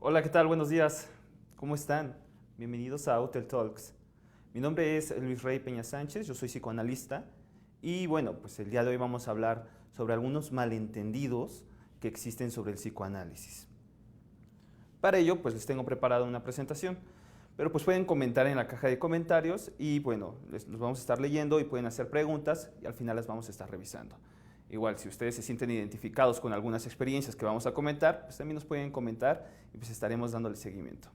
Hola, ¿qué tal? Buenos días. ¿Cómo están? Bienvenidos a Hotel Talks. Mi nombre es Luis Rey Peña Sánchez, yo soy psicoanalista y bueno, pues el día de hoy vamos a hablar sobre algunos malentendidos que existen sobre el psicoanálisis. Para ello, pues les tengo preparada una presentación, pero pues pueden comentar en la caja de comentarios y bueno, los vamos a estar leyendo y pueden hacer preguntas y al final las vamos a estar revisando. Igual, si ustedes se sienten identificados con algunas experiencias que vamos a comentar, pues también nos pueden comentar y pues estaremos dándole seguimiento.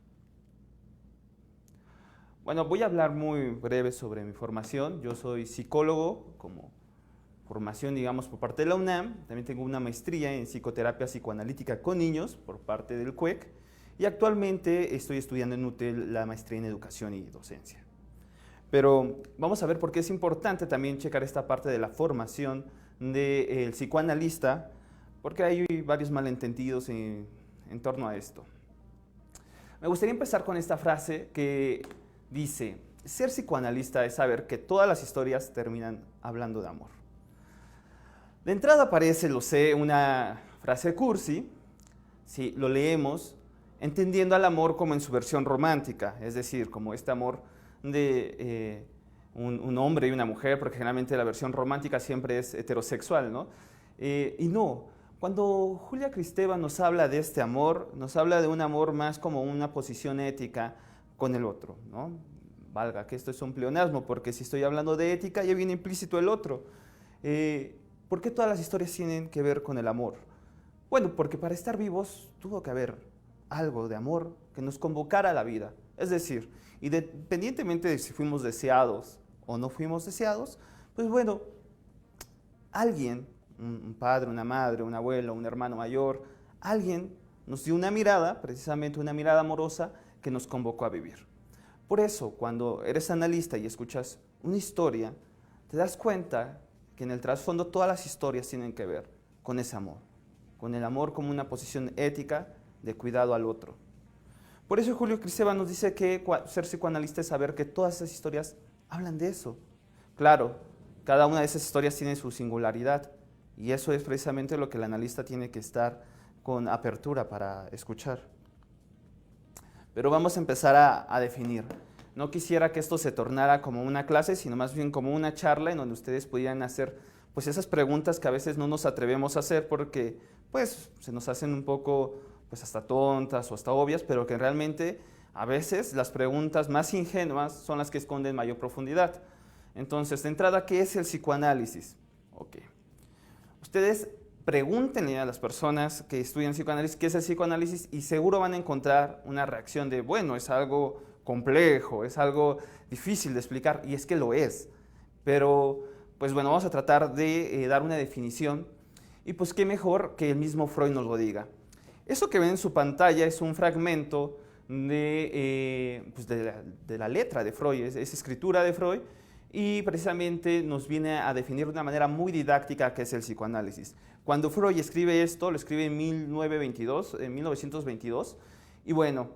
Bueno, voy a hablar muy breve sobre mi formación. Yo soy psicólogo como formación, digamos, por parte de la UNAM. También tengo una maestría en psicoterapia psicoanalítica con niños por parte del CUEC. Y actualmente estoy estudiando en UTEL la maestría en educación y docencia. Pero vamos a ver por qué es importante también checar esta parte de la formación del psicoanalista, porque hay varios malentendidos en torno a esto. Me gustaría empezar con esta frase que dice, ser psicoanalista es saber que todas las historias terminan hablando de amor. De entrada parece, lo sé, una frase cursi, si lo leemos entendiendo al amor como en su versión romántica, es decir, como este amor de un hombre y una mujer, porque generalmente la versión romántica siempre es heterosexual, ¿no? Y no, cuando Julia Kristeva nos habla de este amor, nos habla de un amor más como una posición ética con el otro, ¿no? Valga que esto es un pleonasmo, porque si estoy hablando de ética ya viene implícito el otro. ¿Por qué todas las historias tienen que ver con el amor? Bueno, porque para estar vivos tuvo que haber algo de amor que nos convocara a la vida. Es decir, independientemente de si fuimos deseados o no fuimos deseados, pues bueno, alguien, un padre, una madre, un abuelo, un hermano mayor, alguien nos dio una mirada, precisamente una mirada amorosa, que nos convocó a vivir. Por eso, cuando eres analista y escuchas una historia, te das cuenta que en el trasfondo todas las historias tienen que ver con ese amor, con el amor como una posición ética de cuidado al otro. Por eso Julio Kristeva nos dice que ser psicoanalista es saber que todas esas historias hablan de eso. Claro, cada una de esas historias tiene su singularidad y eso es precisamente lo que el analista tiene que estar con apertura para escuchar. Pero vamos a empezar a definir. No quisiera que esto se tornara como una clase, sino más bien como una charla en donde ustedes pudieran hacer pues esas preguntas que a veces no nos atrevemos a hacer porque pues se nos hacen un poco pues hasta tontas o hasta obvias, pero que realmente a veces las preguntas más ingenuas son las que esconden mayor profundidad. Entonces, de entrada, ¿qué es el psicoanálisis? Ok. Ustedes pregúntenle a las personas que estudian psicoanálisis qué es el psicoanálisis y seguro van a encontrar una reacción de, bueno, es algo complejo, es algo difícil de explicar, y es que lo es. Pero, pues bueno, vamos a tratar de dar una definición y pues qué mejor que el mismo Freud nos lo diga. Eso que ven en su pantalla es un fragmento pues de la letra de Freud, es escritura de Freud, y precisamente nos viene a definir de una manera muy didáctica qué es el psicoanálisis. Cuando Freud escribe esto, lo escribe en 1922, y bueno,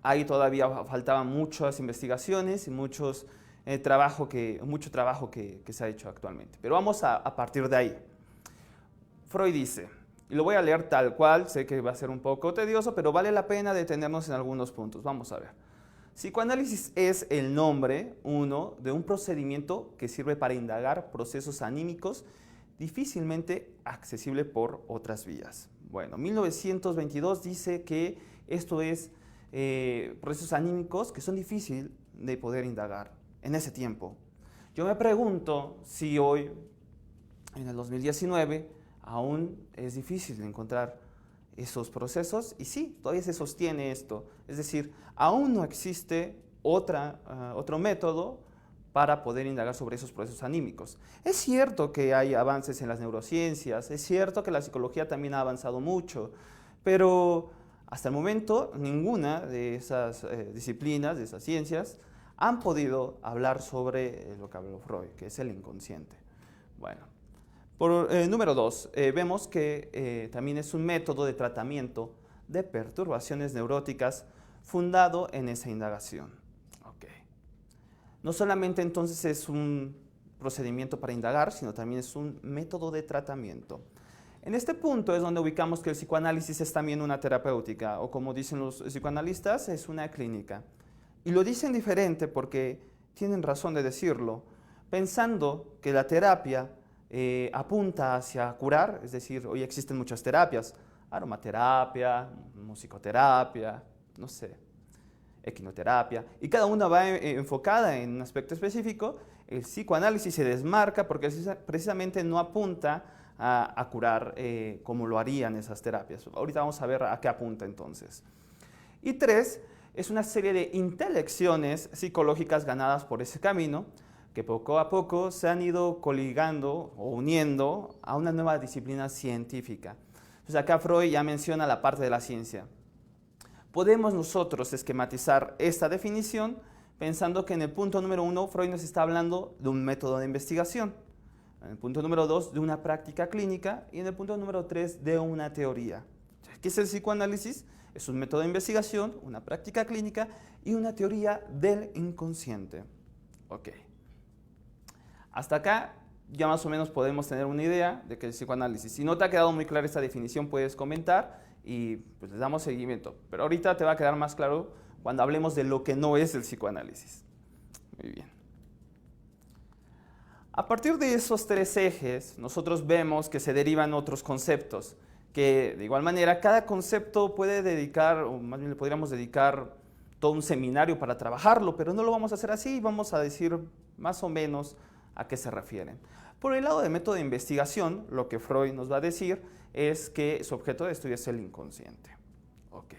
ahí todavía faltaban muchas investigaciones y mucho trabajo que se ha hecho actualmente. Pero vamos a partir de ahí. Freud dice, y lo voy a leer tal cual, sé que va a ser un poco tedioso, pero vale la pena detenernos en algunos puntos. Vamos a ver. Psicoanálisis es el nombre, uno, de un procedimiento que sirve para indagar procesos anímicos difícilmente accesible por otras vías. Bueno, 1922 dice que esto es procesos anímicos que son difíciles de poder indagar en ese tiempo. Yo me pregunto si hoy, en el 2019, aún es difícil de encontrar esos procesos y sí, todavía se sostiene esto. Es decir, aún no existe otro método para poder indagar sobre esos procesos anímicos. Es cierto que hay avances en las neurociencias, es cierto que la psicología también ha avanzado mucho, pero hasta el momento ninguna de esas disciplinas, de esas ciencias, han podido hablar sobre lo que habló Freud, que es el inconsciente. Bueno, número 2, vemos que también es un método de tratamiento de perturbaciones neuróticas fundado en esa indagación. Okay. No solamente entonces es un procedimiento para indagar, sino también es un método de tratamiento. En este punto es donde ubicamos que el psicoanálisis es también una terapéutica, o como dicen los psicoanalistas, es una clínica. Y lo dicen diferente porque tienen razón de decirlo, pensando que la terapia apunta hacia curar, es decir, hoy existen muchas terapias, aromaterapia, musicoterapia, no sé, equinoterapia, y cada una va enfocada en un aspecto específico. El psicoanálisis se desmarca porque precisamente no apunta a curar como lo harían esas terapias. Ahorita vamos a ver a qué apunta entonces. Y 3, es una serie de intelecciones psicológicas ganadas por ese camino, que poco a poco se han ido coligando o uniendo a una nueva disciplina científica. Entonces acá Freud ya menciona la parte de la ciencia. Podemos nosotros esquematizar esta definición pensando que en el punto número 1 Freud nos está hablando de un método de investigación, en el punto número 2 de una práctica clínica y en el punto número 3 de una teoría. ¿Qué es el psicoanálisis? Es un método de investigación, una práctica clínica y una teoría del inconsciente. Ok. Hasta acá ya más o menos podemos tener una idea de qué es el psicoanálisis. Si no te ha quedado muy clara esta definición, puedes comentar y pues les damos seguimiento. Pero ahorita te va a quedar más claro cuando hablemos de lo que no es el psicoanálisis. Muy bien. A partir de esos 3 ejes, nosotros vemos que se derivan otros conceptos, que de igual manera cada concepto puede dedicar, o más bien le podríamos dedicar todo un seminario para trabajarlo, pero no lo vamos a hacer así, vamos a decir más o menos a qué se refieren. Por el lado del método de investigación, lo que Freud nos va a decir es que su objeto de estudio es el inconsciente. Okay.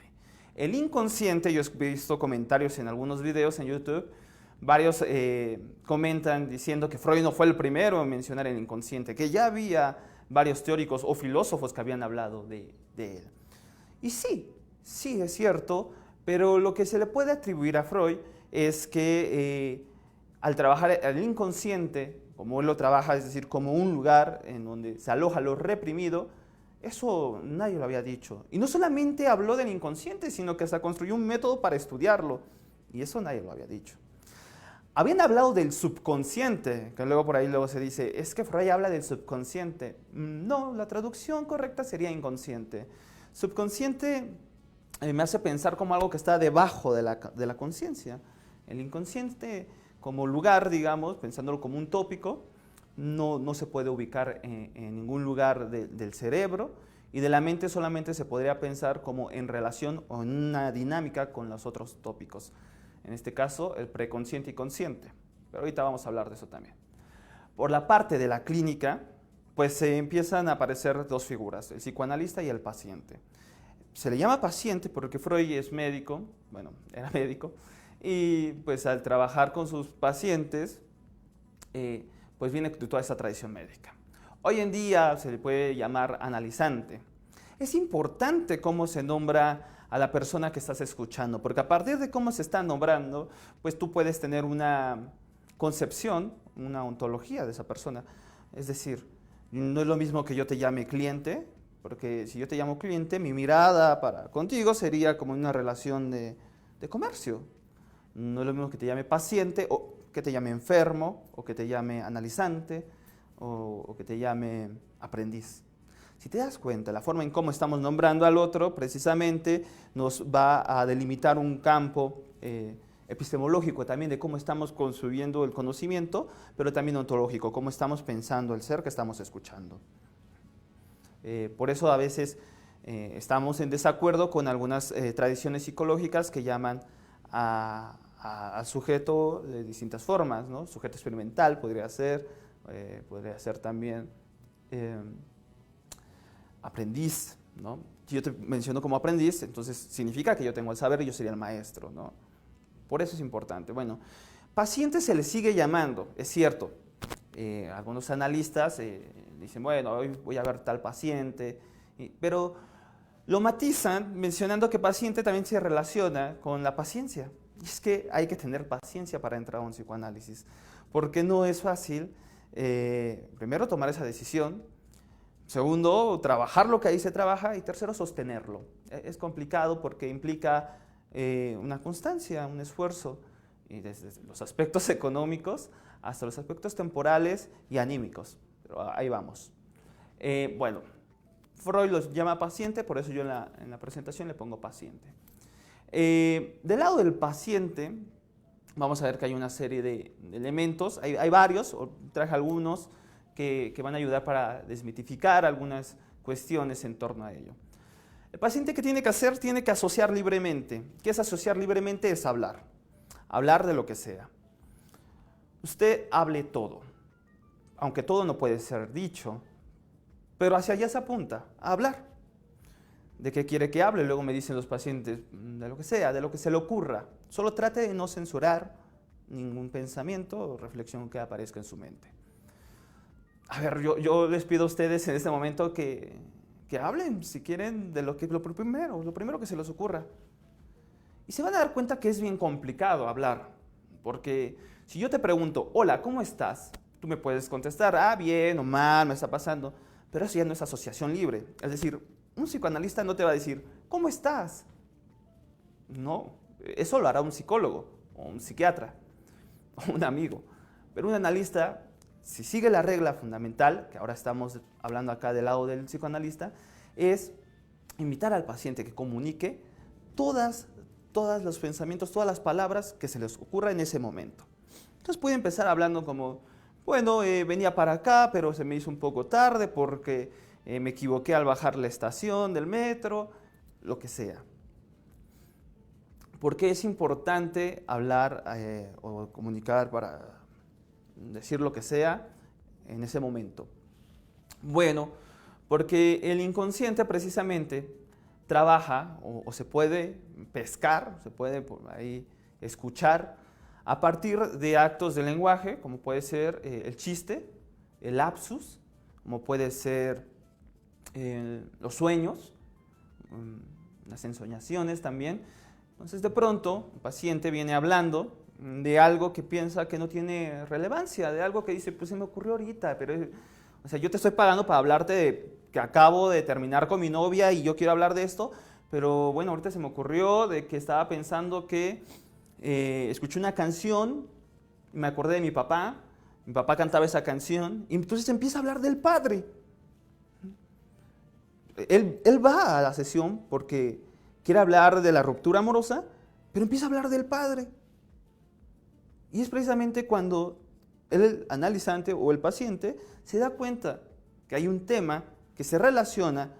El inconsciente, yo he visto comentarios en algunos videos en YouTube, varios comentan diciendo que Freud no fue el primero en mencionar el inconsciente, que ya había varios teóricos o filósofos que habían hablado de él. Y sí es cierto, pero lo que se le puede atribuir a Freud es que al trabajar el inconsciente, como él lo trabaja, es decir, como un lugar en donde se aloja lo reprimido, eso nadie lo había dicho. Y no solamente habló del inconsciente, sino que hasta construyó un método para estudiarlo. Y eso nadie lo había dicho. Habían hablado del subconsciente, que luego por ahí luego se dice, es que Freud habla del subconsciente. No, la traducción correcta sería inconsciente. Subconsciente me hace pensar como algo que está debajo de la conciencia. El inconsciente como lugar, digamos, pensándolo como un tópico, no se puede ubicar en ningún lugar del cerebro, y de la mente solamente se podría pensar como en relación o en una dinámica con los otros tópicos. En este caso, el preconsciente y consciente. Pero ahorita vamos a hablar de eso también. Por la parte de la clínica, pues se empiezan a aparecer 2 figuras, el psicoanalista y el paciente. Se le llama paciente porque Freud es médico, bueno, era médico, y pues al trabajar con sus pacientes, pues viene de toda esa tradición médica. Hoy en día se le puede llamar analizante. Es importante cómo se nombra a la persona que estás escuchando, porque a partir de cómo se está nombrando, pues tú puedes tener una concepción, una ontología de esa persona. Es decir, no es lo mismo que yo te llame cliente, porque si yo te llamo cliente, mi mirada para contigo sería como una relación de comercio. No es lo mismo que te llame paciente, o que te llame enfermo, o que te llame analizante, o que te llame aprendiz. Si te das cuenta, la forma en cómo estamos nombrando al otro precisamente nos va a delimitar un campo epistemológico también de cómo estamos construyendo el conocimiento, pero también ontológico, cómo estamos pensando el ser que estamos escuchando. Por eso a veces estamos en desacuerdo con algunas tradiciones psicológicas que llaman al sujeto de distintas formas, ¿no? Sujeto experimental podría ser también aprendiz, ¿no? Si yo te menciono como aprendiz, entonces significa que yo tengo el saber y yo sería el maestro, ¿no? Por eso es importante. Bueno, paciente se le sigue llamando, es cierto. Algunos analistas dicen, bueno, hoy voy a ver tal paciente, pero lo matizan mencionando que paciente también se relaciona con la paciencia. Y es que hay que tener paciencia para entrar a un psicoanálisis, porque no es fácil, primero, tomar esa decisión, segundo, trabajar lo que ahí se trabaja, y tercero, sostenerlo. Es complicado porque implica una constancia, un esfuerzo, y desde los aspectos económicos hasta los aspectos temporales y anímicos. Pero ahí vamos. Bueno, Freud los llama paciente, por eso yo en la presentación le pongo paciente. Del lado del paciente, vamos a ver que hay una serie de elementos, hay varios, traje algunos que van a ayudar para desmitificar algunas cuestiones en torno a ello. El paciente, ¿qué tiene que hacer? Tiene que asociar libremente. ¿Qué es asociar libremente? Es hablar. Hablar de lo que sea. Usted hable todo, aunque todo no puede ser dicho, pero hacia allá se apunta, a hablar. ¿De qué quiere que hable? Luego me dicen los pacientes, de lo que sea, de lo que se le ocurra. Solo trate de no censurar ningún pensamiento o reflexión que aparezca en su mente. A ver, yo les pido a ustedes en este momento que hablen, si quieren, de lo primero que se les ocurra. Y se van a dar cuenta que es bien complicado hablar, porque si yo te pregunto, hola, ¿cómo estás? Tú me puedes contestar, bien o mal, me está pasando, pero eso ya no es asociación libre. Es decir, un psicoanalista no te va a decir, ¿cómo estás? No, eso lo hará un psicólogo, o un psiquiatra, o un amigo. Pero un analista, si sigue la regla fundamental, que ahora estamos hablando acá del lado del psicoanalista, es invitar al paciente que comunique todos los pensamientos, todas las palabras que se les ocurra en ese momento. Entonces puede empezar hablando como, bueno, venía para acá, pero se me hizo un poco tarde porque me equivoqué al bajar la estación del metro, lo que sea. ¿Por qué es importante hablar o comunicar para decir lo que sea en ese momento? Bueno, porque el inconsciente precisamente trabaja o se puede pescar, se puede por ahí escuchar a partir de actos de lenguaje, como puede ser el chiste, el lapsus, como puede ser los sueños, las ensoñaciones también. Entonces de pronto el paciente viene hablando de algo que piensa que no tiene relevancia, de algo que dice, pues se me ocurrió ahorita, pero o sea, yo te estoy pagando para hablarte de que acabo de terminar con mi novia y yo quiero hablar de esto, pero bueno, ahorita se me ocurrió de que estaba pensando que escuché una canción, me acordé de mi papá cantaba esa canción, y entonces empieza a hablar del padre. Él va a la sesión porque quiere hablar de la ruptura amorosa, pero empieza a hablar del padre. Y es precisamente cuando el analizante o el paciente se da cuenta que hay un tema que se relaciona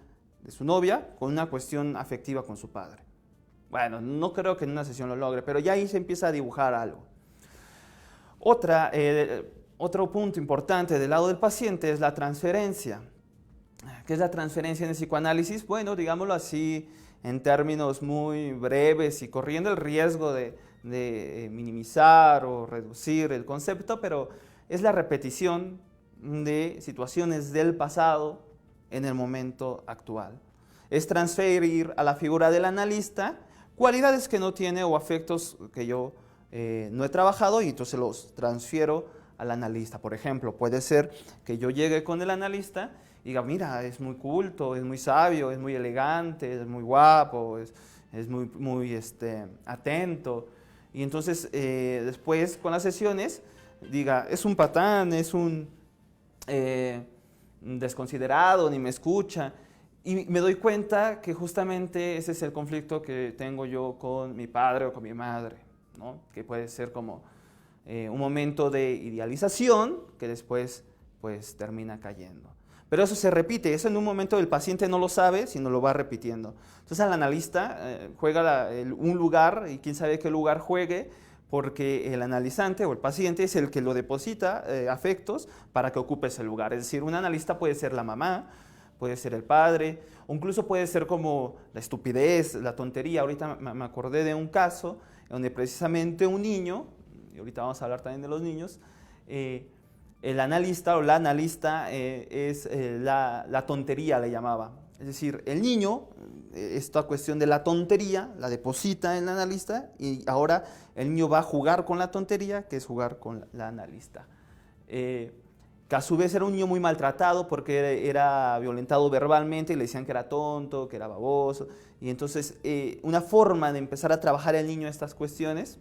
de su novia con una cuestión afectiva con su padre. Bueno, no creo que en una sesión lo logre, pero ya ahí se empieza a dibujar algo. Otro punto importante del lado del paciente es la transferencia. ¿Qué es la transferencia en el psicoanálisis? Bueno, digámoslo así, en términos muy breves y corriendo el riesgo de minimizar o reducir el concepto, pero es la repetición de situaciones del pasado en el momento actual. Es transferir a la figura del analista cualidades que no tiene o afectos que yo no he trabajado y entonces los transfiero al analista. Por ejemplo, puede ser que yo llegue con el analista y diga, mira, es muy culto, es muy sabio, es muy elegante, es muy guapo, es muy atento. Y entonces después con las sesiones diga, es un patán, es un desconsiderado, ni me escucha. Y me doy cuenta que justamente ese es el conflicto que tengo yo con mi padre o con mi madre, ¿no? Que puede ser como un momento de idealización que después pues termina cayendo. Pero eso se repite, eso en un momento el paciente no lo sabe, sino lo va repitiendo. Entonces al analista juega un lugar, y quién sabe qué lugar juegue, porque el analizante o el paciente es el que lo deposita afectos para que ocupe ese lugar. Es decir, un analista puede ser la mamá, puede ser el padre, o incluso puede ser como la estupidez, la tontería. Ahorita me acordé de un caso donde precisamente un niño, y ahorita vamos a hablar también de los niños, el analista o la analista es la tontería, le llamaba. Es decir, el niño, esta cuestión de la tontería, la deposita en el analista y ahora el niño va a jugar con la tontería, que es jugar con la analista. Que a su vez era un niño muy maltratado porque era violentado verbalmente y le decían que era tonto, que era baboso. Y entonces una forma de empezar a trabajar el niño estas cuestiones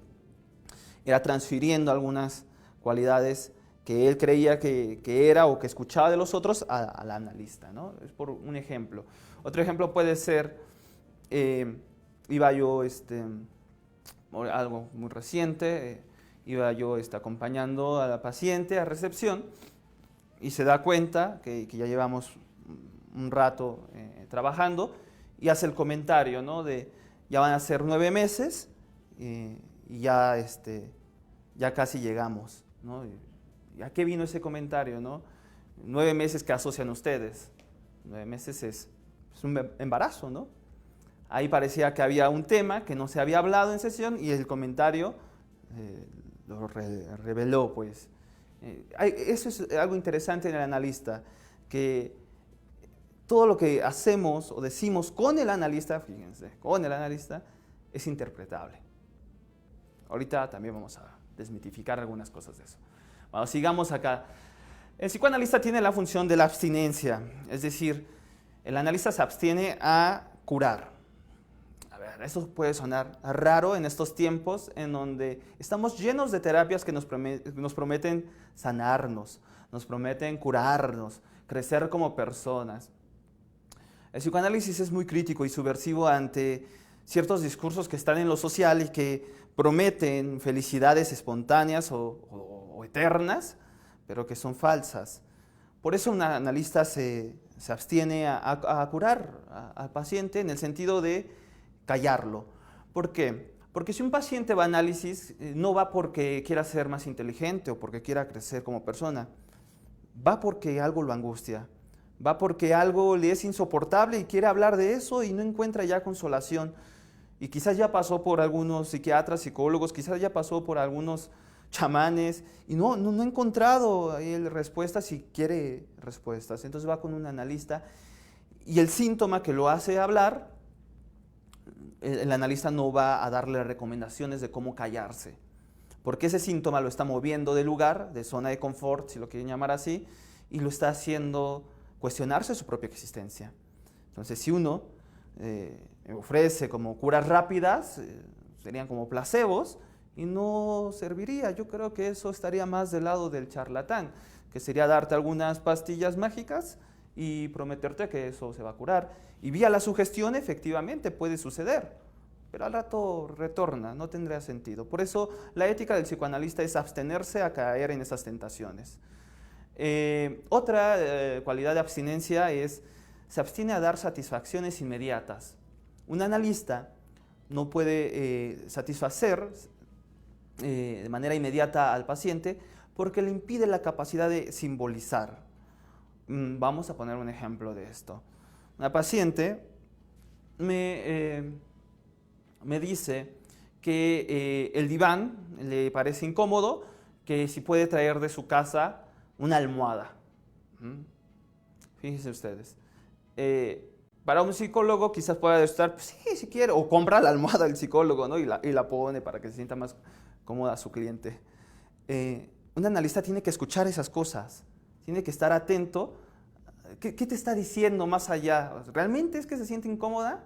era transfiriendo algunas cualidades que él creía que era o que escuchaba de los otros al analista, ¿no? Es por un ejemplo. Otro ejemplo puede ser, iba yo, algo muy reciente, iba yo acompañando a la paciente a recepción y se da cuenta que ya llevamos un rato trabajando y hace el comentario, ¿no? De ya van a ser 9 meses y ya, ya casi llegamos, ¿no? ¿Y a qué vino ese comentario, no? 9 meses que asocian ustedes. 9 meses es un embarazo, ¿no? Ahí parecía que había un tema que no se había hablado en sesión y el comentario lo reveló, pues. Eso es algo interesante en el analista, que todo lo que hacemos o decimos con el analista, fíjense, con el analista, es interpretable. Ahorita también vamos a desmitificar algunas cosas de eso. Bueno, sigamos acá. El psicoanalista tiene la función de la abstinencia, es decir, el analista se abstiene a curar. A ver, eso puede sonar raro en estos tiempos en donde estamos llenos de terapias que nos prometen sanarnos, nos prometen curarnos, crecer como personas. El psicoanálisis es muy crítico y subversivo ante ciertos discursos que están en lo social y que prometen felicidades espontáneas o eternas, pero que son falsas. Por eso un analista se abstiene a curar al paciente en el sentido de callarlo. ¿Por qué? Porque si un paciente va a análisis, no va porque quiera ser más inteligente o porque quiera crecer como persona, va porque algo lo angustia, va porque algo le es insoportable y quiere hablar de eso y no encuentra ya consolación. Y quizás ya pasó por algunos psiquiatras, psicólogos, quizás ya pasó por algunos chamanes y no ha encontrado ahí respuestas y quiere respuestas. Entonces va con un analista y el síntoma que lo hace hablar, el analista no va a darle recomendaciones de cómo callarse, porque ese síntoma lo está moviendo de lugar, de zona de confort, si lo quieren llamar así, y lo está haciendo cuestionarse su propia existencia. Entonces, si uno ofrece como curas rápidas, serían como placebos, y no serviría. Yo creo que eso estaría más del lado del charlatán, que sería darte algunas pastillas mágicas y prometerte que eso se va a curar. Y vía la sugestión efectivamente puede suceder, pero al rato retorna, no tendría sentido. Por eso la ética del psicoanalista es abstenerse a caer en esas tentaciones. Otra cualidad de abstinencia es, se abstiene a dar satisfacciones inmediatas. Un analista no puede satisfacer de manera inmediata al paciente porque le impide la capacidad de simbolizar. Vamos a poner un ejemplo de esto. Una paciente me dice que el diván le parece incómodo, que si puede traer de su casa una almohada. Fíjense ustedes. Para un psicólogo quizás pueda estar, pues, sí, si quiere, o compra la almohada del psicólogo, ¿no? y la pone para que se sienta más cómoda su cliente. Un analista tiene que escuchar esas cosas, tiene que estar atento. ¿Qué te está diciendo más allá? ¿Realmente es que se siente incómoda?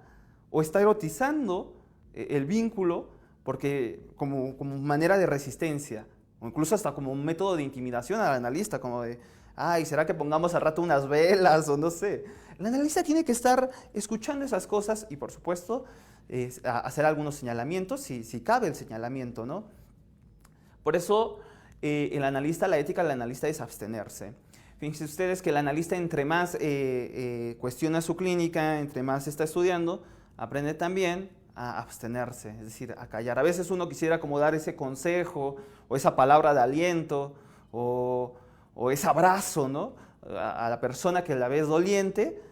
¿O está erotizando el vínculo porque como manera de resistencia? O incluso hasta como un método de intimidación al analista, como de, ay, ¿será que pongamos al rato unas velas? O no sé. El analista tiene que estar escuchando esas cosas y, por supuesto, hacer algunos señalamientos, si cabe el señalamiento, ¿no? Por eso, la ética del analista es abstenerse. Fíjense ustedes que el analista, entre más cuestiona su clínica, entre más está estudiando, aprende también a abstenerse, es decir, a callar. A veces uno quisiera como dar ese consejo o esa palabra de aliento o ese abrazo, ¿no? a la persona que la ves doliente,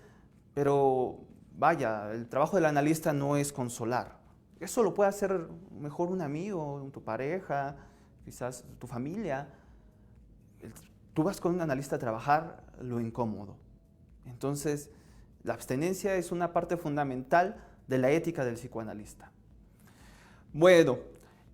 pero vaya, el trabajo del analista no es consolar. Eso lo puede hacer mejor un amigo, tu pareja, quizás tu familia. Tú vas con un analista a trabajar lo incómodo. Entonces, la abstenencia es una parte fundamental de la ética del psicoanalista. Bueno,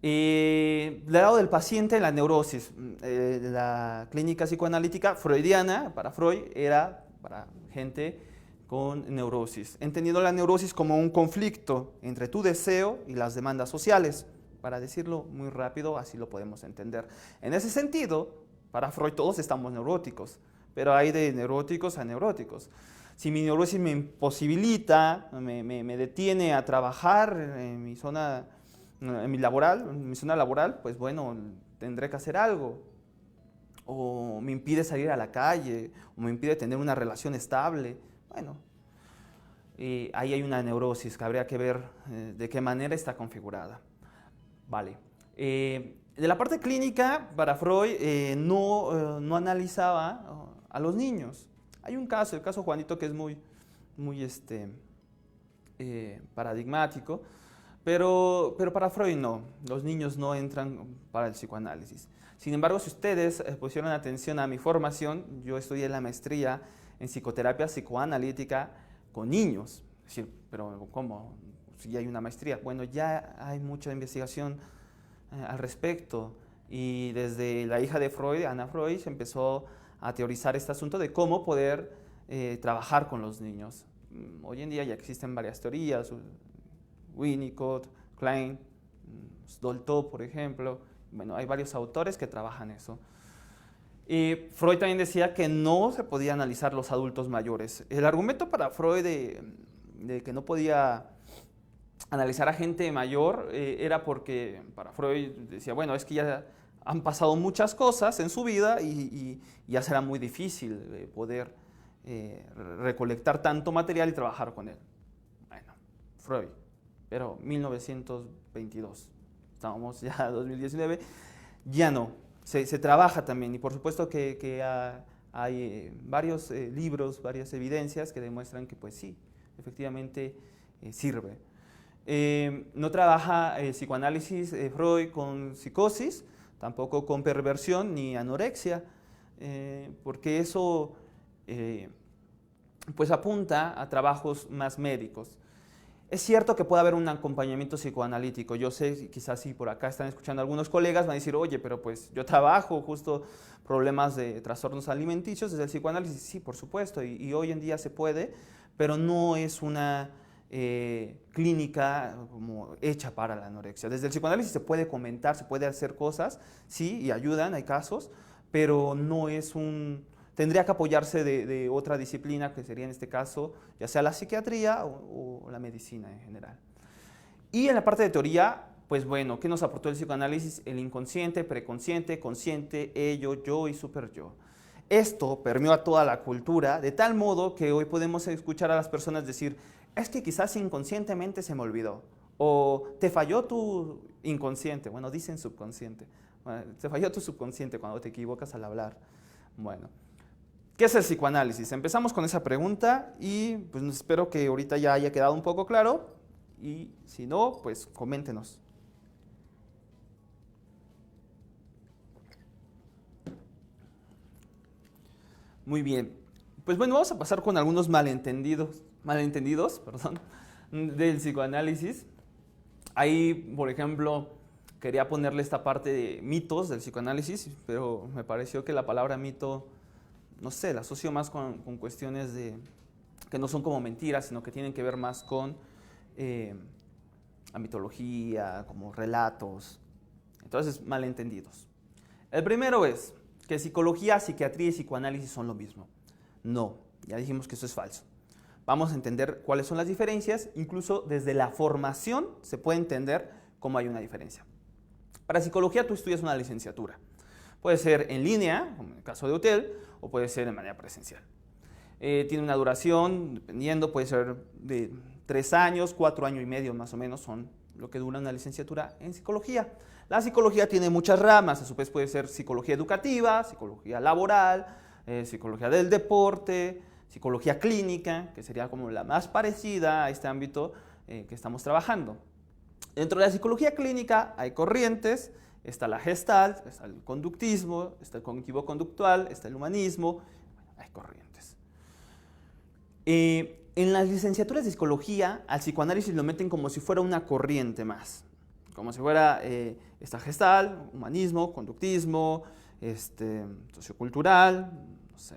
del lado del paciente, la neurosis. La clínica psicoanalítica freudiana, para Freud, era para gente con neurosis, entendiendo la neurosis como un conflicto entre tu deseo y las demandas sociales. Para decirlo muy rápido, así lo podemos entender. En ese sentido, Para Freud todos estamos neuróticos, pero hay de neuróticos a neuróticos. Si mi neurosis me imposibilita, me detiene a trabajar en mi zona, en mi zona laboral, pues bueno, tendré que hacer algo. O me impide salir a la calle, o me impide tener una relación estable. Bueno, ahí hay una neurosis que habría que ver de qué manera está configurada. Vale. De la parte clínica, para Freud no analizaba a los niños. Hay un caso, el caso Juanito, que es muy paradigmático, pero para Freud no, los niños no entran para el psicoanálisis. Sin embargo, si ustedes pusieron atención a mi formación, yo estudié la maestría en psicoterapia psicoanalítica con niños. Es decir, pero ¿cómo? Si hay una maestría. Bueno, ya hay mucha investigación al respecto, y desde la hija de Freud, Ana Freud, se empezó a teorizar este asunto de cómo poder trabajar con los niños. Hoy en día ya existen varias teorías, Winnicott, Klein, Dolto, por ejemplo. Bueno, hay varios autores que trabajan eso. Freud también decía que no se podía analizar los adultos mayores. El argumento para Freud de que no podía analizar a gente mayor era porque para Freud decía, bueno, es que ya han pasado muchas cosas en su vida y ya será muy difícil poder recolectar tanto material y trabajar con él. Bueno, Freud, pero 1922, estamos ya en 2019, ya no, se trabaja también, y por supuesto que hay varios libros, varias evidencias que demuestran que pues sí, efectivamente sirve. No trabaja psicoanálisis Freud con psicosis, tampoco con perversión ni anorexia, porque eso pues apunta a trabajos más médicos. Es cierto que puede haber un acompañamiento psicoanalítico. Yo sé, quizás si por acá están escuchando algunos colegas, van a decir, oye, pero pues yo trabajo justo problemas de trastornos alimenticios desde el psicoanálisis. Sí, por supuesto, y hoy en día se puede, pero no es una clínica como hecha para la anorexia. Desde el psicoanálisis se puede comentar, se puede hacer cosas, sí, y ayudan, hay casos, pero no es tendría que apoyarse de otra disciplina, que sería en este caso, ya sea la psiquiatría o la medicina en general. Y en la parte de teoría, pues bueno, ¿qué nos aportó el psicoanálisis? El inconsciente, preconsciente, consciente, ello, yo y superyo. Esto permeó a toda la cultura, de tal modo que hoy podemos escuchar a las personas decir, es que quizás inconscientemente se me olvidó, o te falló tu inconsciente, bueno, dicen subconsciente, te falló tu subconsciente cuando te equivocas al hablar. Bueno, ¿qué es el psicoanálisis? Empezamos con esa pregunta y pues espero que ahorita ya haya quedado un poco claro, y si no, pues coméntenos. Muy bien, pues bueno, vamos a pasar con algunos malentendidos, del psicoanálisis. Ahí, por ejemplo, quería ponerle esta parte de mitos del psicoanálisis, pero me pareció que la palabra mito, no sé, la asocio más con cuestiones que no son como mentiras, sino que tienen que ver más con la mitología, como relatos. Entonces, malentendidos. El primero es que psicología, psiquiatría y psicoanálisis son lo mismo. No, ya dijimos que eso es falso. Vamos a entender cuáles son las diferencias, incluso desde la formación se puede entender cómo hay una diferencia. Para psicología tú estudias una licenciatura. Puede ser en línea, como en el caso de Hotel, o puede ser de manera presencial. Tiene una duración, dependiendo, puede ser de 3 años, 4 años y medio más o menos, son lo que dura una licenciatura en psicología. La psicología tiene muchas ramas, a su vez puede ser psicología educativa, psicología laboral, psicología del deporte, psicología clínica, que sería como la más parecida a este ámbito que estamos trabajando. Dentro de la psicología clínica hay corrientes, está la Gestalt, está el conductismo, está el cognitivo-conductual, está el humanismo, hay corrientes. En las licenciaturas de psicología, al psicoanálisis lo meten como si fuera una corriente más, como si fuera esta Gestalt, humanismo, conductismo, sociocultural, no sé.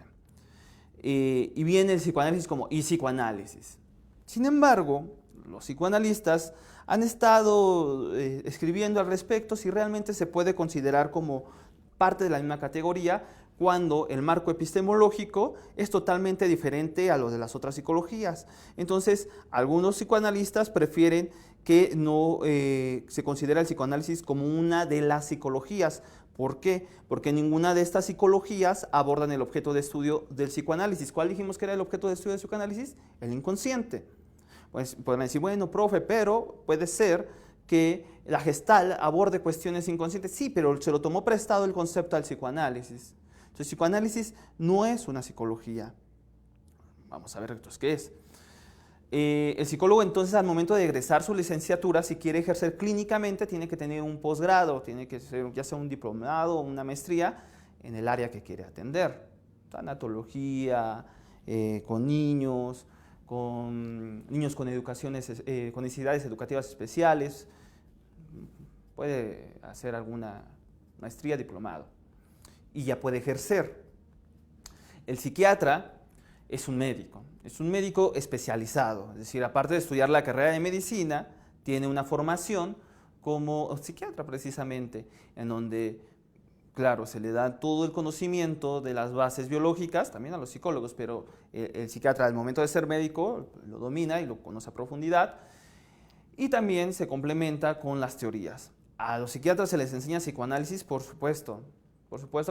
Y viene el psicoanálisis como y psicoanálisis. Sin embargo, los psicoanalistas han estado escribiendo al respecto si realmente se puede considerar como parte de la misma categoría cuando el marco epistemológico es totalmente diferente a lo de las otras psicologías. Entonces, algunos psicoanalistas prefieren que no se considera el psicoanálisis como una de las psicologías. ¿Por qué? Porque ninguna de estas psicologías abordan el objeto de estudio del psicoanálisis. ¿Cuál dijimos que era el objeto de estudio del psicoanálisis? El inconsciente. Pues podrán decir, bueno, profe, pero puede ser que la Gestalt aborde cuestiones inconscientes. Sí, pero se lo tomó prestado el concepto al psicoanálisis. Entonces, el psicoanálisis no es una psicología. Vamos a ver entonces qué es. El psicólogo entonces al momento de egresar su licenciatura, si quiere ejercer clínicamente, tiene que tener un posgrado, tiene que ser ya sea un diplomado o una maestría en el área que quiere atender. Tanatología, con niños con con necesidades educativas especiales, puede hacer alguna maestría, diplomado y ya puede ejercer. El psiquiatra es un médico especializado, es decir, aparte de estudiar la carrera de medicina, tiene una formación como psiquiatra precisamente, en donde, claro, se le da todo el conocimiento de las bases biológicas, también a los psicólogos, pero el psiquiatra al momento de ser médico lo domina y lo conoce a profundidad, y también se complementa con las teorías. A los psiquiatras se les enseña psicoanálisis, por supuesto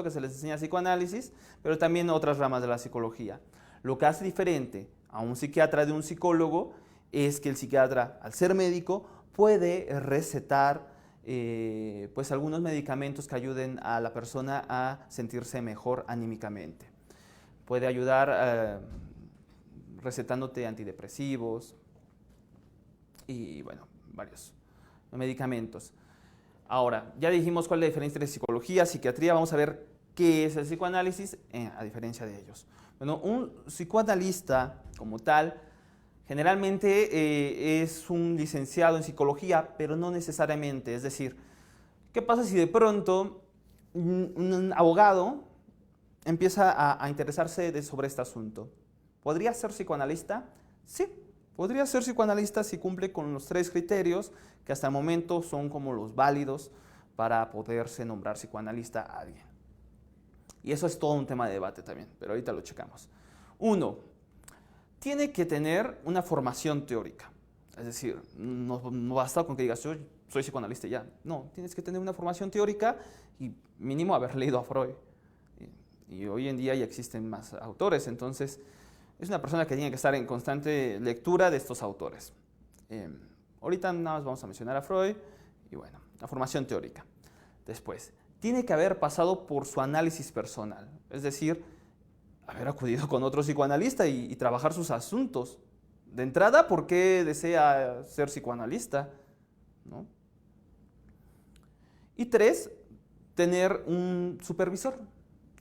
que se les enseña psicoanálisis, pero también otras ramas de la psicología. Lo que hace diferente a un psiquiatra de un psicólogo es que el psiquiatra, al ser médico, puede recetar pues algunos medicamentos que ayuden a la persona a sentirse mejor anímicamente. Puede ayudar recetándote antidepresivos y bueno, varios medicamentos. Ahora, ya dijimos cuál es la diferencia entre psicología y psiquiatría. Vamos a ver qué es el psicoanálisis a diferencia de ellos. Bueno, un psicoanalista como tal generalmente es un licenciado en psicología, pero no necesariamente. Es decir, ¿qué pasa si de pronto un abogado empieza a interesarse sobre este asunto? ¿Podría ser psicoanalista? Sí, podría ser psicoanalista si cumple con los 3 criterios que hasta el momento son como los válidos para poderse nombrar psicoanalista a alguien. Y eso es todo un tema de debate también, pero ahorita lo checamos. 1. Tiene que tener una formación teórica. Es decir, no basta con que digas, yo soy psicoanalista y ya. No, tienes que tener una formación teórica y mínimo haber leído a Freud. Y hoy en día ya existen más autores, entonces es una persona que tiene que estar en constante lectura de estos autores. Ahorita nada más vamos a mencionar a Freud y bueno, la formación teórica. Después, tiene que haber pasado por su análisis personal, es decir, haber acudido con otro psicoanalista y trabajar sus asuntos. De entrada, ¿por qué desea ser psicoanalista? ¿No? Y 3, tener un supervisor,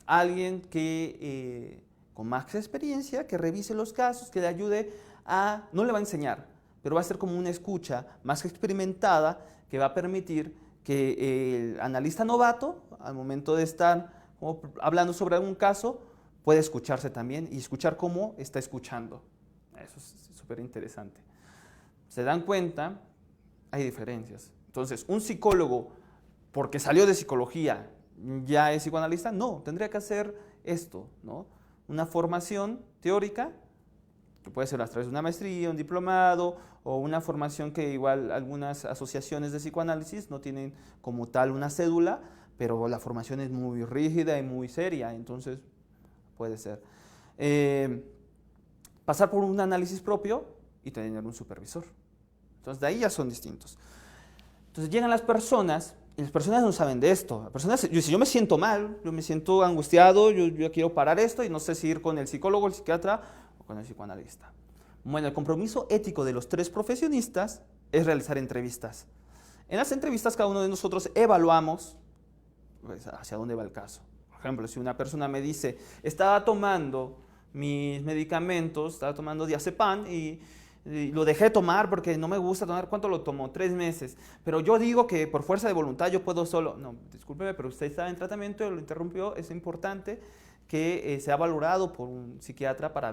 alguien que con más experiencia, que revise los casos, que le ayude a, no le va a enseñar, pero va a ser como una escucha más experimentada que va a permitir que el analista novato, al momento de estar hablando sobre algún caso, puede escucharse también y escuchar cómo está escuchando. Eso es súper interesante. ¿Se dan cuenta? Hay diferencias. Entonces, un psicólogo, porque salió de psicología, ¿ya es psicoanalista? No, tendría que hacer esto, ¿no? Una formación teórica, que puede ser a través de una maestría, un diplomado, o una formación que igual algunas asociaciones de psicoanálisis no tienen como tal una cédula, pero la formación es muy rígida y muy seria, entonces puede ser. Pasar por un análisis propio y tener un supervisor. Entonces de ahí ya son distintos. Entonces llegan las personas, y las personas no saben de esto. Las personas, si yo me siento mal, yo me siento angustiado, yo quiero parar esto y no sé si ir con el psicólogo, el psiquiatra o con el psicoanalista. Bueno, el compromiso ético de los 3 profesionistas es realizar entrevistas. En las entrevistas cada uno de nosotros evaluamos pues, hacia dónde va el caso. Por ejemplo, si una persona me dice, estaba tomando mis medicamentos, estaba tomando diazepam y lo dejé de tomar porque no me gusta tomar. ¿Cuánto lo tomo? 3 meses. Pero yo digo que por fuerza de voluntad yo puedo solo. No, discúlpeme, pero usted estaba en tratamiento y lo interrumpió. Es importante que sea valorado por un psiquiatra para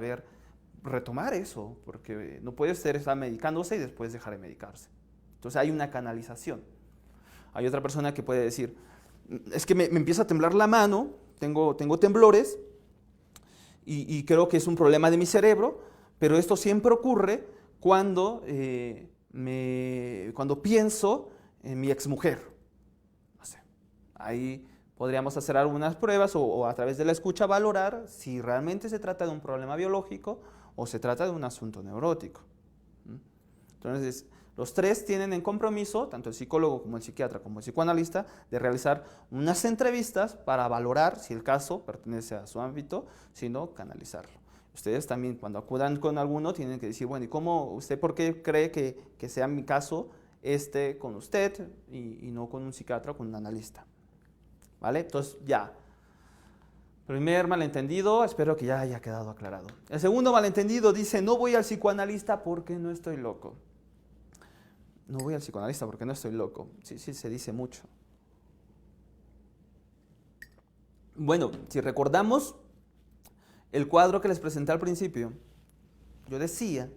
retomar eso, porque no puede estar medicándose y después dejar de medicarse. Entonces hay una canalización. Hay otra persona que puede decir, es que me empieza a temblar la mano, tengo temblores y creo que es un problema de mi cerebro, pero esto siempre ocurre cuando, cuando pienso en mi exmujer. No sé, ahí podríamos hacer algunas pruebas o a través de la escucha valorar si realmente se trata de un problema biológico o se trata de un asunto neurótico. Entonces, los tres tienen en compromiso, tanto el psicólogo como el psiquiatra como el psicoanalista, de realizar unas entrevistas para valorar si el caso pertenece a su ámbito, si no, canalizarlo. Ustedes también, cuando acudan con alguno, tienen que decir, bueno, ¿y cómo usted por qué cree que sea mi caso con usted y no con un psiquiatra o con un analista? ¿Vale? Entonces, ya. Primer malentendido, espero que ya haya quedado aclarado. El segundo malentendido dice, no voy al psicoanalista porque no estoy loco. No voy al psicoanalista porque no estoy loco. Sí, se dice mucho. Bueno, si recordamos el cuadro que les presenté al principio, yo decía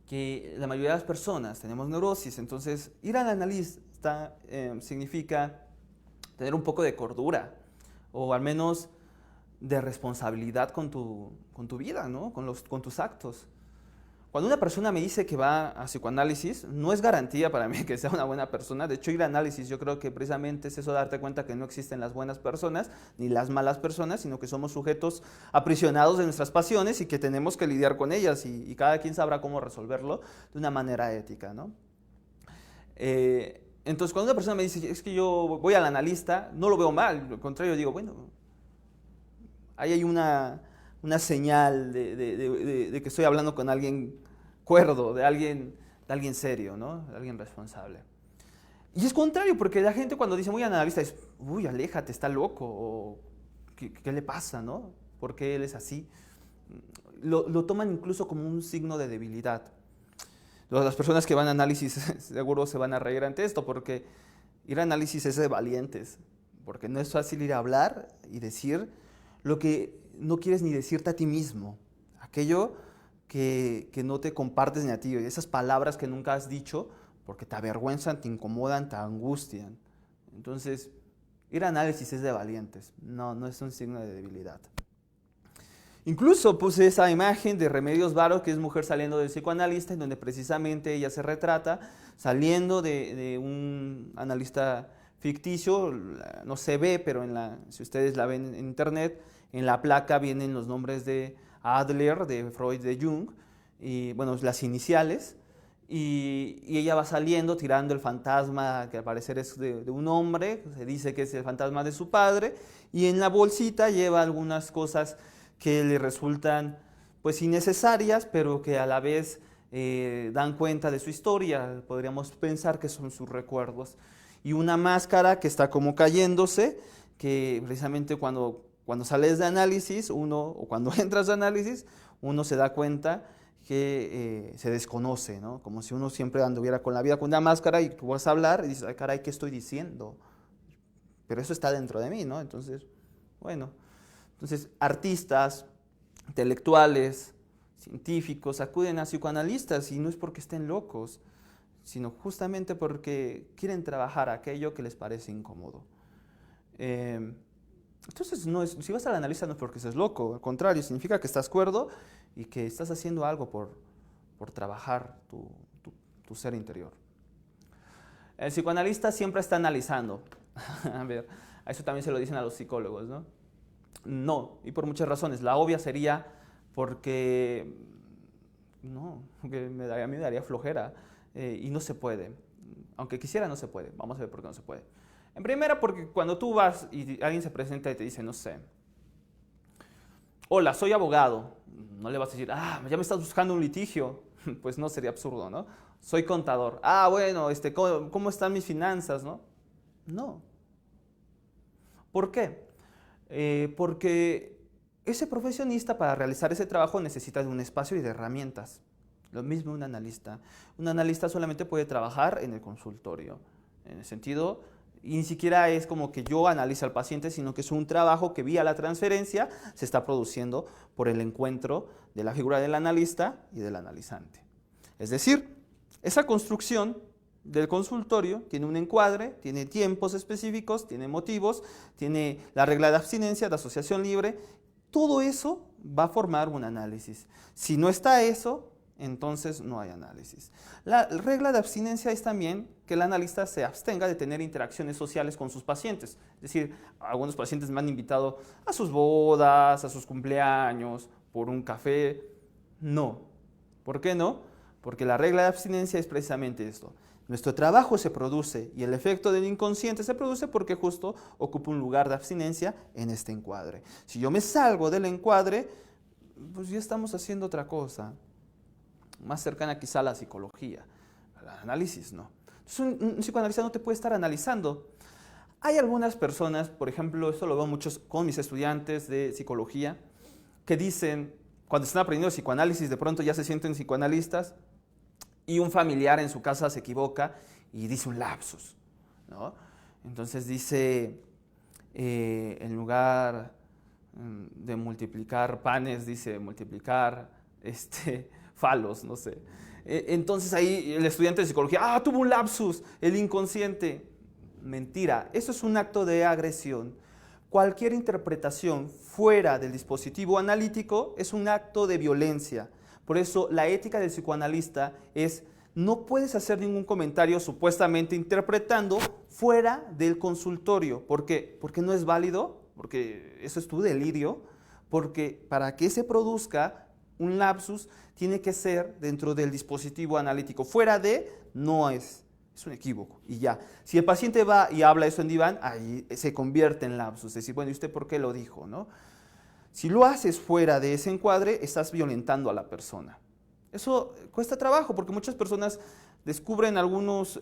que la mayoría de las personas tenemos neurosis, entonces ir al analista significa tener un poco de cordura, o al menos de responsabilidad con tu vida, ¿no? Con tus actos. Cuando una persona me dice que va a psicoanálisis, no es garantía para mí que sea una buena persona. De hecho, ir a análisis yo creo que precisamente es eso, darte cuenta que no existen las buenas personas ni las malas personas, sino que somos sujetos aprisionados de nuestras pasiones y que tenemos que lidiar con ellas y cada quien sabrá cómo resolverlo de una manera ética, ¿no? Entonces, cuando una persona me dice, es que yo voy al analista, no lo veo mal, al contrario, digo, bueno, ahí hay una señal de que estoy hablando con alguien cuerdo, de alguien serio, ¿no? De alguien responsable. Y es contrario, porque la gente cuando dice voy al analista es, uy, aléjate, está loco, o ¿qué le pasa, no? ¿Por qué él es así? Lo toman incluso como un signo de debilidad. Las personas que van a análisis seguro se van a reír ante esto, porque ir a análisis es de valientes, porque no es fácil ir a hablar y decir lo que no quieres ni decirte a ti mismo, aquello que no te compartes ni a ti, esas palabras que nunca has dicho porque te avergüenzan, te incomodan, te angustian. Entonces, ir a análisis es de valientes, no es un signo de debilidad. Incluso puse esa imagen de Remedios Varo, que es mujer saliendo del psicoanalista, en donde precisamente ella se retrata saliendo de un analista ficticio, no se ve, pero si ustedes la ven en internet, en la placa vienen los nombres de Adler, de Freud, de Jung, y bueno, las iniciales, y ella va saliendo tirando el fantasma, que al parecer es de un hombre, se dice que es el fantasma de su padre, y en la bolsita lleva algunas cosas que le resultan pues innecesarias, pero que a la vez dan cuenta de su historia, podríamos pensar que son sus recuerdos. Y una máscara que está como cayéndose, que precisamente cuando sales de análisis, o cuando entras de análisis, uno se da cuenta que se desconoce, ¿no? Como si uno siempre anduviera con la vida con una máscara y tú vas a hablar y dices, ay caray, ¿qué estoy diciendo? Pero eso está dentro de mí, ¿no? Entonces, bueno, artistas, intelectuales, científicos acuden a psicoanalistas y no es porque estén locos, sino justamente porque quieren trabajar aquello que les parece incómodo. Entonces, si vas al analista no es porque estés loco, al contrario, significa que estás cuerdo y que estás haciendo algo por trabajar tu ser interior. El psicoanalista siempre está analizando. A ver, a eso también se lo dicen a los psicólogos, ¿no? No, y por muchas razones. La obvia sería porque a mí me daría flojera y no se puede. Aunque quisiera, no se puede. Vamos a ver por qué no se puede. En primera, porque cuando tú vas y alguien se presenta y te dice, no sé, hola, soy abogado, no le vas a decir, ya me estás buscando un litigio. Pues no, sería absurdo, ¿no? Soy contador. Bueno, ¿cómo están mis finanzas, no? No. ¿Por qué? Porque ese profesionista para realizar ese trabajo necesita de un espacio y de herramientas. Lo mismo un analista. Un analista solamente puede trabajar en el consultorio, en el sentido, y ni siquiera es como que yo analice al paciente, sino que es un trabajo que vía la transferencia se está produciendo por el encuentro de la figura del analista y del analizante. Es decir, esa construcción del consultorio tiene un encuadre, tiene tiempos específicos, tiene motivos, tiene la regla de abstinencia, de asociación libre. Todo eso va a formar un análisis. Si no está eso, entonces no hay análisis. La regla de abstinencia es también que el analista se abstenga de tener interacciones sociales con sus pacientes. Es decir, algunos pacientes me han invitado a sus bodas, a sus cumpleaños, por un café. No. ¿Por qué no? Porque la regla de abstinencia es precisamente esto. Nuestro trabajo se produce y el efecto del inconsciente se produce porque justo ocupa un lugar de abstinencia en este encuadre. Si yo me salgo del encuadre, pues ya estamos haciendo otra cosa, más cercana quizá a la psicología, al análisis no. Entonces un psicoanalista no te puede estar analizando. Hay algunas personas, por ejemplo, esto lo veo muchos con mis estudiantes de psicología, que dicen, cuando están aprendiendo psicoanálisis, de pronto ya se sienten psicoanalistas, y un familiar en su casa se equivoca y dice un lapsus, ¿no? Entonces dice, en lugar de multiplicar panes, dice multiplicar falos, no sé. Entonces ahí el estudiante de psicología, tuvo un lapsus, el inconsciente. Mentira, eso es un acto de agresión. Cualquier interpretación fuera del dispositivo analítico es un acto de violencia. Por eso la ética del psicoanalista es, no puedes hacer ningún comentario supuestamente interpretando fuera del consultorio. ¿Por qué? Porque no es válido, porque eso es tu delirio, porque para que se produzca un lapsus tiene que ser dentro del dispositivo analítico. Fuera de, no es un equívoco y ya. Si el paciente va y habla eso en diván, ahí se convierte en lapsus. Es decir, bueno, ¿y usted por qué lo dijo, no? Si lo haces fuera de ese encuadre, estás violentando a la persona. Eso cuesta trabajo porque muchas personas descubren algunos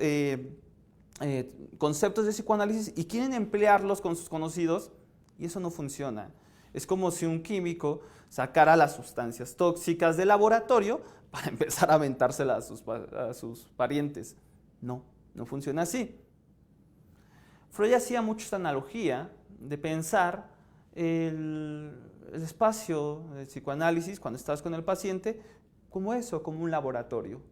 conceptos de psicoanálisis y quieren emplearlos con sus conocidos y eso no funciona. Es como si un químico sacara las sustancias tóxicas del laboratorio para empezar a aventárselas a sus parientes. No, no funciona así. Freud hacía mucho esta analogía de pensar el espacio de psicoanálisis cuando estás con el paciente como eso, como un laboratorio.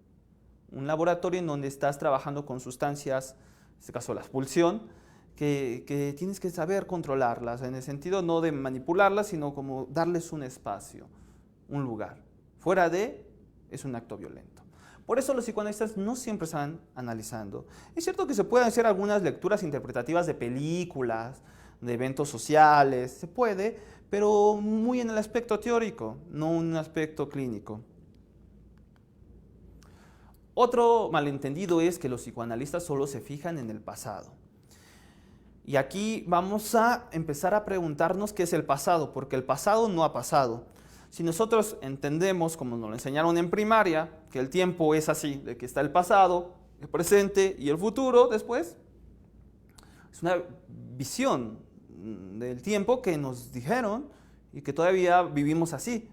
Un laboratorio en donde estás trabajando con sustancias, en este caso la expulsión, que tienes que saber controlarlas, en el sentido no de manipularlas, sino como darles un espacio, un lugar. Fuera de, es un acto violento. Por eso los psicoanalistas no siempre están analizando. Es cierto que se pueden hacer algunas lecturas interpretativas de películas, de eventos sociales, se puede, pero muy en el aspecto teórico, no en un aspecto clínico. Otro malentendido es que los psicoanalistas solo se fijan en el pasado. Y aquí vamos a empezar a preguntarnos qué es el pasado, porque el pasado no ha pasado. Si nosotros entendemos, como nos lo enseñaron en primaria, que el tiempo es así, de que está el pasado, el presente y el futuro después, es una visión del tiempo que nos dijeron y que todavía vivimos así.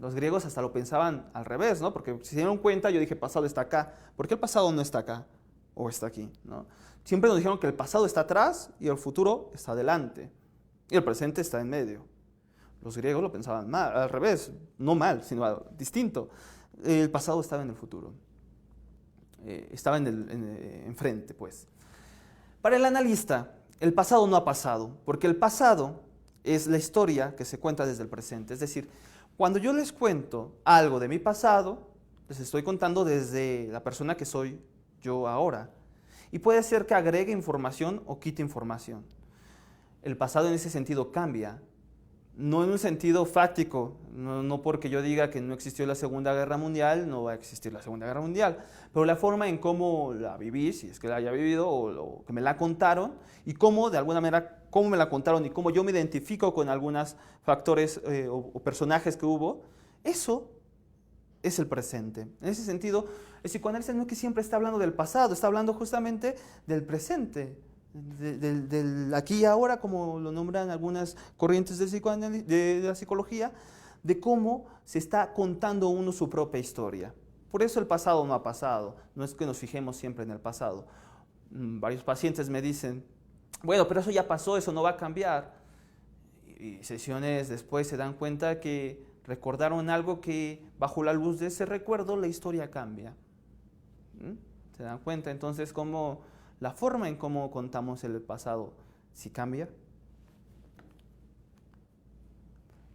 Los griegos hasta lo pensaban al revés, ¿no? Porque si se dieron cuenta, yo dije, pasado está acá. ¿Por qué el pasado no está acá? O está aquí, ¿no? Siempre nos dijeron que el pasado está atrás y el futuro está adelante. Y el presente está en medio. Los griegos lo pensaban mal, al revés, no mal, sino distinto. El pasado estaba en el futuro. Estaba enfrente, pues. Para el analista, el pasado no ha pasado, porque el pasado es la historia que se cuenta desde el presente. Es decir, cuando yo les cuento algo de mi pasado, les estoy contando desde la persona que soy yo ahora. Y puede ser que agregue información o quite información. El pasado en ese sentido cambia, no en un sentido fáctico, no porque yo diga que no existió la Segunda Guerra Mundial, no va a existir la Segunda Guerra Mundial, pero la forma en cómo la viví, si es que la haya vivido o que me la contaron, y cómo de alguna manera, cómo me la contaron y cómo yo me identifico con algunos factores o personajes que hubo, eso es el presente. En ese sentido, el psicoanálisis no es que siempre está hablando del pasado, está hablando justamente del presente, del aquí y ahora, como lo nombran algunas corrientes de la psicología, de cómo se está contando uno su propia historia. Por eso el pasado no ha pasado, no es que nos fijemos siempre en el pasado. Varios pacientes me dicen, bueno, pero eso ya pasó, eso no va a cambiar. Y sesiones después se dan cuenta que recordaron algo que bajo la luz de ese recuerdo la historia cambia. ¿Se dan cuenta? Entonces, cómo la forma en cómo contamos el pasado sí cambia.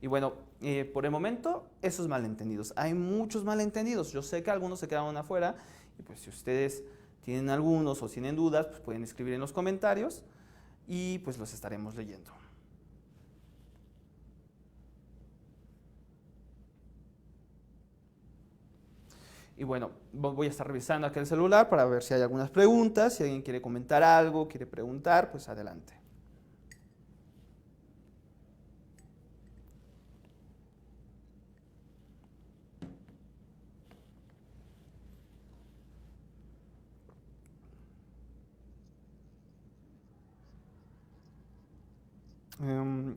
Y bueno, por el momento, esos malentendidos. Hay muchos malentendidos. Yo sé que algunos se quedaron afuera. Y pues si ustedes tienen algunos o tienen dudas, pues pueden escribir en los comentarios y pues los estaremos leyendo. Y bueno, voy a estar revisando aquí el celular para ver si hay algunas preguntas. Si alguien quiere comentar algo, quiere preguntar, pues adelante.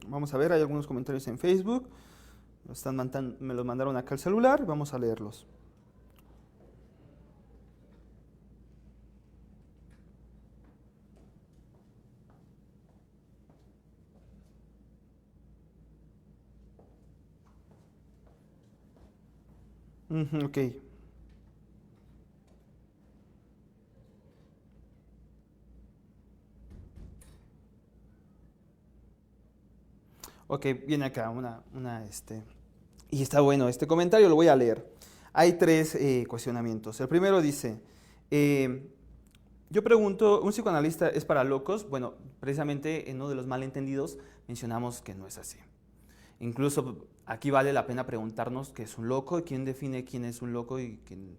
Vamos a ver, hay algunos comentarios en Facebook. Me los mandaron acá al celular, vamos a leerlos. Ok. Ok, viene acá y está bueno, este comentario lo voy a leer. Hay tres cuestionamientos. El primero dice, yo pregunto, ¿un psicoanalista es para locos? Bueno, precisamente en uno de los malentendidos mencionamos que no es así. Incluso aquí vale la pena preguntarnos qué es un loco y quién define quién es un loco y quién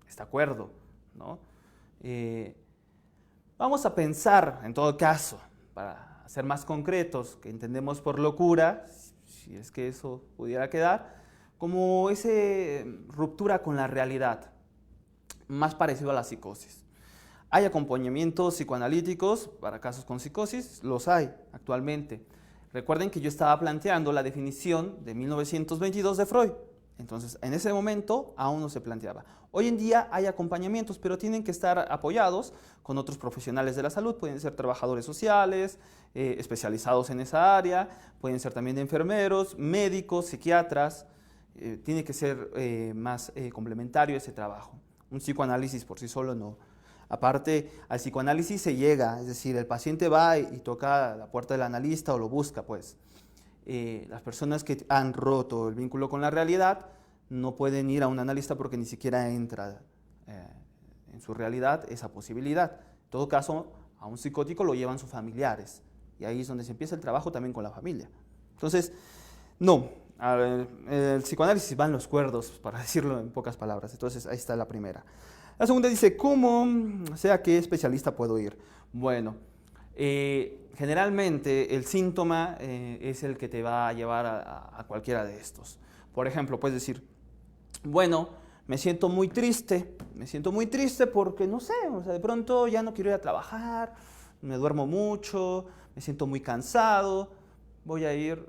está de acuerdo, ¿no? Vamos a pensar, en todo caso, para ser más concretos, que entendemos por locura, si es que eso pudiera quedar, como esa ruptura con la realidad, más parecido a la psicosis. ¿Hay acompañamientos psicoanalíticos para casos con psicosis? Los hay actualmente. Recuerden que yo estaba planteando la definición de 1922 de Freud. Entonces, en ese momento aún no se planteaba. Hoy en día hay acompañamientos, pero tienen que estar apoyados con otros profesionales de la salud. Pueden ser trabajadores sociales, especializados en esa área, pueden ser también enfermeros, médicos, psiquiatras. Tiene que ser más complementario ese trabajo. Un psicoanálisis por sí solo no. Aparte, al psicoanálisis se llega, es decir, el paciente va y toca la puerta del analista o lo busca, pues. Las personas que han roto el vínculo con la realidad no pueden ir a un analista porque ni siquiera entra en su realidad esa posibilidad. En todo caso, a un psicótico lo llevan sus familiares y ahí es donde se empieza el trabajo también con la familia. Entonces, no, el psicoanálisis van los cuerdos, para decirlo en pocas palabras. Entonces, ahí está la primera. La segunda dice, ¿cómo sé a qué especialista puedo ir? Bueno, generalmente el síntoma es el que te va a llevar a cualquiera de estos. Por ejemplo, puedes decir, bueno, me siento muy triste porque no sé, o sea, de pronto ya no quiero ir a trabajar, me duermo mucho, me siento muy cansado, voy a ir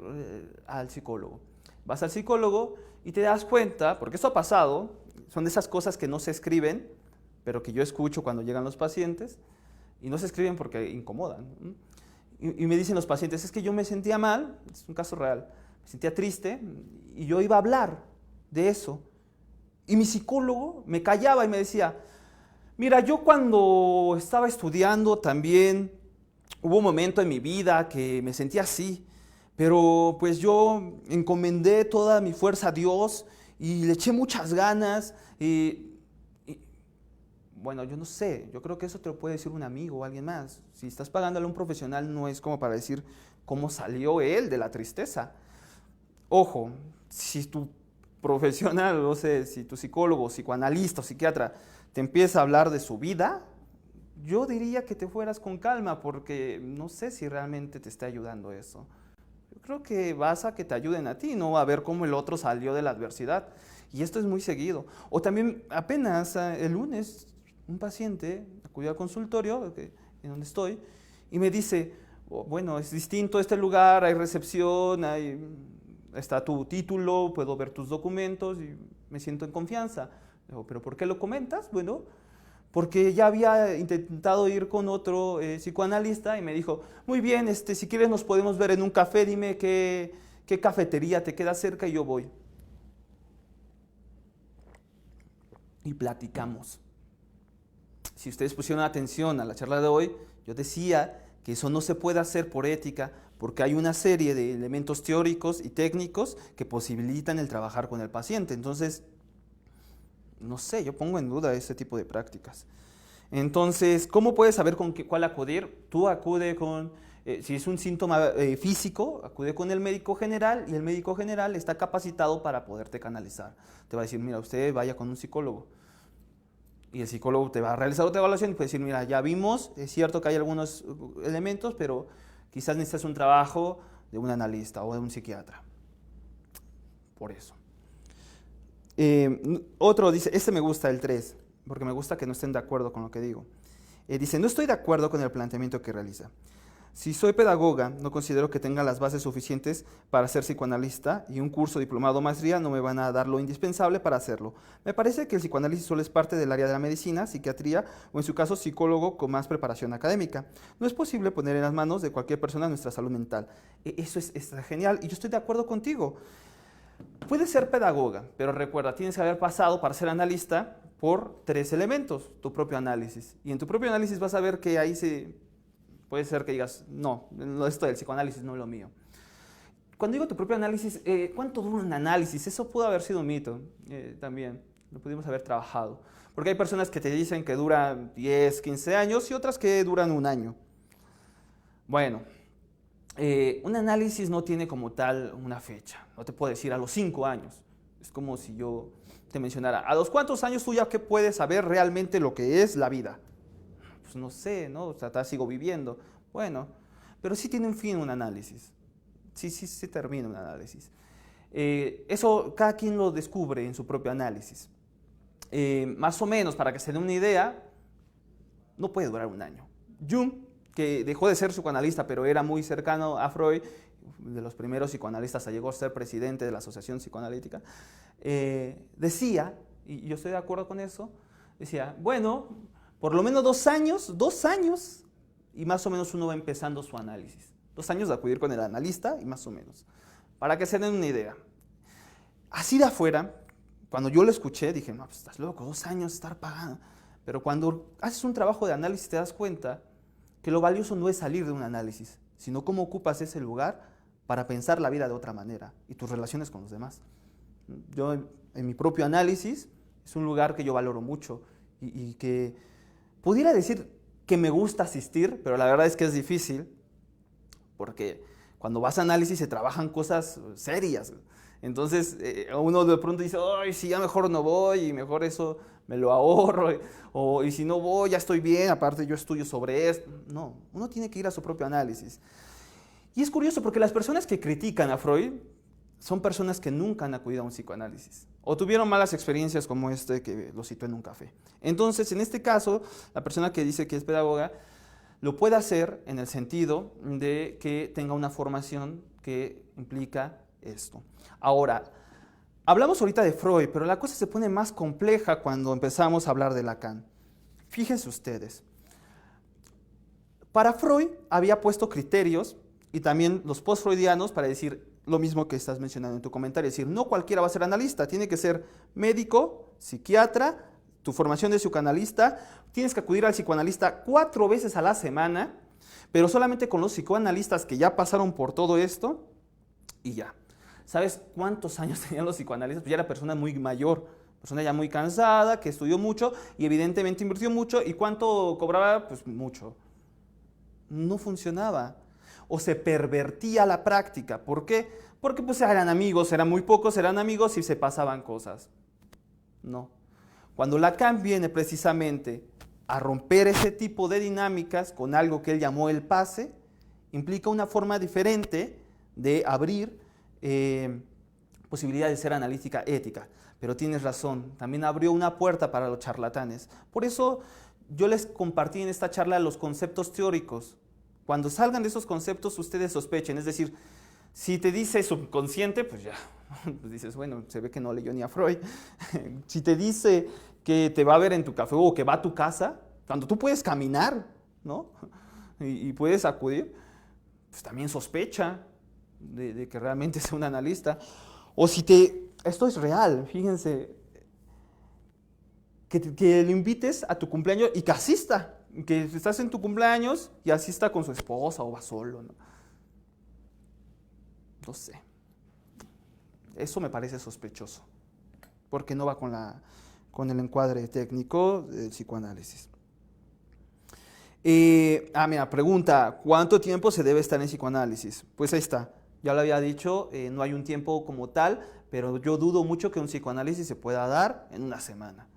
al psicólogo. Vas al psicólogo y te das cuenta, porque esto ha pasado, son de esas cosas que no se escriben, pero que yo escucho cuando llegan los pacientes, y no se escriben porque incomodan. Y me dicen los pacientes, es que yo me sentía mal, es un caso real, me sentía triste, y yo iba a hablar de eso. Y mi psicólogo me callaba y me decía, mira, yo cuando estaba estudiando también hubo un momento en mi vida que me sentía así, pero pues yo encomendé toda mi fuerza a Dios y le eché muchas ganas. Bueno, yo no sé, yo creo que eso te lo puede decir un amigo o alguien más. Si estás pagándole a un profesional no es como para decir cómo salió él de la tristeza. Ojo, si tu profesional, no sé, si tu psicólogo, psicoanalista o psiquiatra te empieza a hablar de su vida, yo diría que te fueras con calma porque no sé si realmente te está ayudando eso. Yo creo que vas a que te ayuden a ti, no a ver cómo el otro salió de la adversidad. Y esto es muy seguido. O también apenas el lunes un paciente acudió al consultorio en donde estoy y me dice, oh, bueno, es distinto este lugar, hay recepción, está tu título, puedo ver tus documentos y me siento en confianza. Digo, ¿pero por qué lo comentas? Bueno, porque ya había intentado ir con otro psicoanalista y me dijo, muy bien, si quieres nos podemos ver en un café, dime qué cafetería te queda cerca y yo voy. Y platicamos. si ustedes pusieron atención a la charla de hoy, yo decía que eso no se puede hacer por ética, porque hay una serie de elementos teóricos y técnicos que posibilitan el trabajar con el paciente. Entonces, no sé, yo pongo en duda ese tipo de prácticas. Entonces, ¿cómo puedes saber con cuál acudir? Tú acude con, si es un síntoma físico, acude con el médico general y el médico general está capacitado para poderte canalizar. Te va a decir, mira, usted vaya con un psicólogo. Y el psicólogo te va a realizar otra evaluación y puede decir, mira, ya vimos, es cierto que hay algunos elementos, pero quizás necesitas un trabajo de un analista o de un psiquiatra. Por eso. Otro dice, este me gusta, el 3, porque me gusta que no estén de acuerdo con lo que digo. Dice, no estoy de acuerdo con el planteamiento que realiza. Si soy pedagoga, no considero que tenga las bases suficientes para ser psicoanalista y un curso diplomado o maestría no me van a dar lo indispensable para hacerlo. Me parece que el psicoanálisis solo es parte del área de la medicina, psiquiatría o en su caso psicólogo con más preparación académica. No es posible poner en las manos de cualquier persona nuestra salud mental. Eso es genial y yo estoy de acuerdo contigo. Puedes ser pedagoga, pero recuerda, tienes que haber pasado para ser analista por 3 elementos, tu propio análisis. Y en tu propio análisis vas a ver que ahí puede ser que digas, no, esto del psicoanálisis no es lo mío. Cuando digo tu propio análisis, ¿cuánto dura un análisis? Eso pudo haber sido un mito también, lo pudimos haber trabajado. Porque hay personas que te dicen que duran 10, 15 años y otras que duran un año. Bueno, un análisis no tiene como tal una fecha. No te puedo decir a los 5 años. Es como si yo te mencionara, ¿a los cuántos años tú ya que puedes saber realmente lo que es la vida? Pues no sé, ¿no? O sea, sigo viviendo. Bueno, pero sí tiene un fin un análisis. Sí termina un análisis. Eso cada quien lo descubre en su propio análisis. Más o menos, para que se den una idea, no puede durar un año. Jung, que dejó de ser psicoanalista, pero era muy cercano a Freud, de los primeros psicoanalistas, llegó a ser presidente de la Asociación Psicoanalítica, decía, y yo estoy de acuerdo con eso, decía, bueno, por lo menos 2 años, y más o menos uno va empezando su análisis. 2 años de acudir con el analista y más o menos. Para que se den una idea. Así de afuera, cuando yo lo escuché, dije, no, pues estás loco, 2 años estar pagando. Pero cuando haces un trabajo de análisis te das cuenta que lo valioso no es salir de un análisis, sino cómo ocupas ese lugar para pensar la vida de otra manera y tus relaciones con los demás. Yo, en mi propio análisis, es un lugar que yo valoro mucho y que pudiera decir que me gusta asistir, pero la verdad es que es difícil, porque cuando vas a análisis se trabajan cosas serias. Entonces uno de pronto dice, ay, sí, ya mejor no voy y mejor eso me lo ahorro. Y si no voy, ya estoy bien, aparte yo estudio sobre esto. No, uno tiene que ir a su propio análisis. Y es curioso porque las personas que critican a Freud son personas que nunca han acudido a un psicoanálisis o tuvieron malas experiencias como este que lo citó en un café. Entonces, en este caso, la persona que dice que es pedagoga lo puede hacer en el sentido de que tenga una formación que implica esto. Ahora, hablamos ahorita de Freud, pero la cosa se pone más compleja cuando empezamos a hablar de Lacan. Fíjense ustedes, para Freud había puesto criterios y también los post-freudianos para decir lo mismo que estás mencionando en tu comentario, es decir, no cualquiera va a ser analista, tiene que ser médico, psiquiatra, tu formación de psicoanalista, tienes que acudir al psicoanalista 4 veces a la semana, pero solamente con los psicoanalistas que ya pasaron por todo esto y ya. ¿Sabes cuántos años tenían los psicoanalistas? Pues ya era persona muy mayor, persona ya muy cansada, que estudió mucho y evidentemente invirtió mucho. ¿Y cuánto cobraba? Pues mucho. No funcionaba. O se pervertía la práctica. ¿Por qué? Porque pues eran amigos, eran muy pocos, eran amigos y se pasaban cosas. No. Cuando Lacan viene precisamente a romper ese tipo de dinámicas con algo que él llamó el pase, implica una forma diferente de abrir posibilidad de ser analítica ética. Pero tienes razón, también abrió una puerta para los charlatanes. Por eso yo les compartí en esta charla los conceptos teóricos. Cuando salgan de esos conceptos, ustedes sospechen. Es decir, si te dice subconsciente, pues ya, pues dices, bueno, se ve que no leyó ni a Freud. Si te dice que te va a ver en tu café o que va a tu casa, cuando tú puedes caminar, ¿no? Y puedes acudir, pues también sospecha de que realmente sea un analista. O si esto es real, fíjense, que lo invites a tu cumpleaños y que asista, que estás en tu cumpleaños y asista con su esposa o va solo, ¿no? No sé. Eso me parece sospechoso, porque no va con el encuadre técnico del psicoanálisis. Mira, pregunta, ¿cuánto tiempo se debe estar en psicoanálisis? Pues ahí está, ya lo había dicho, no hay un tiempo como tal, pero yo dudo mucho que un psicoanálisis se pueda dar en una semana,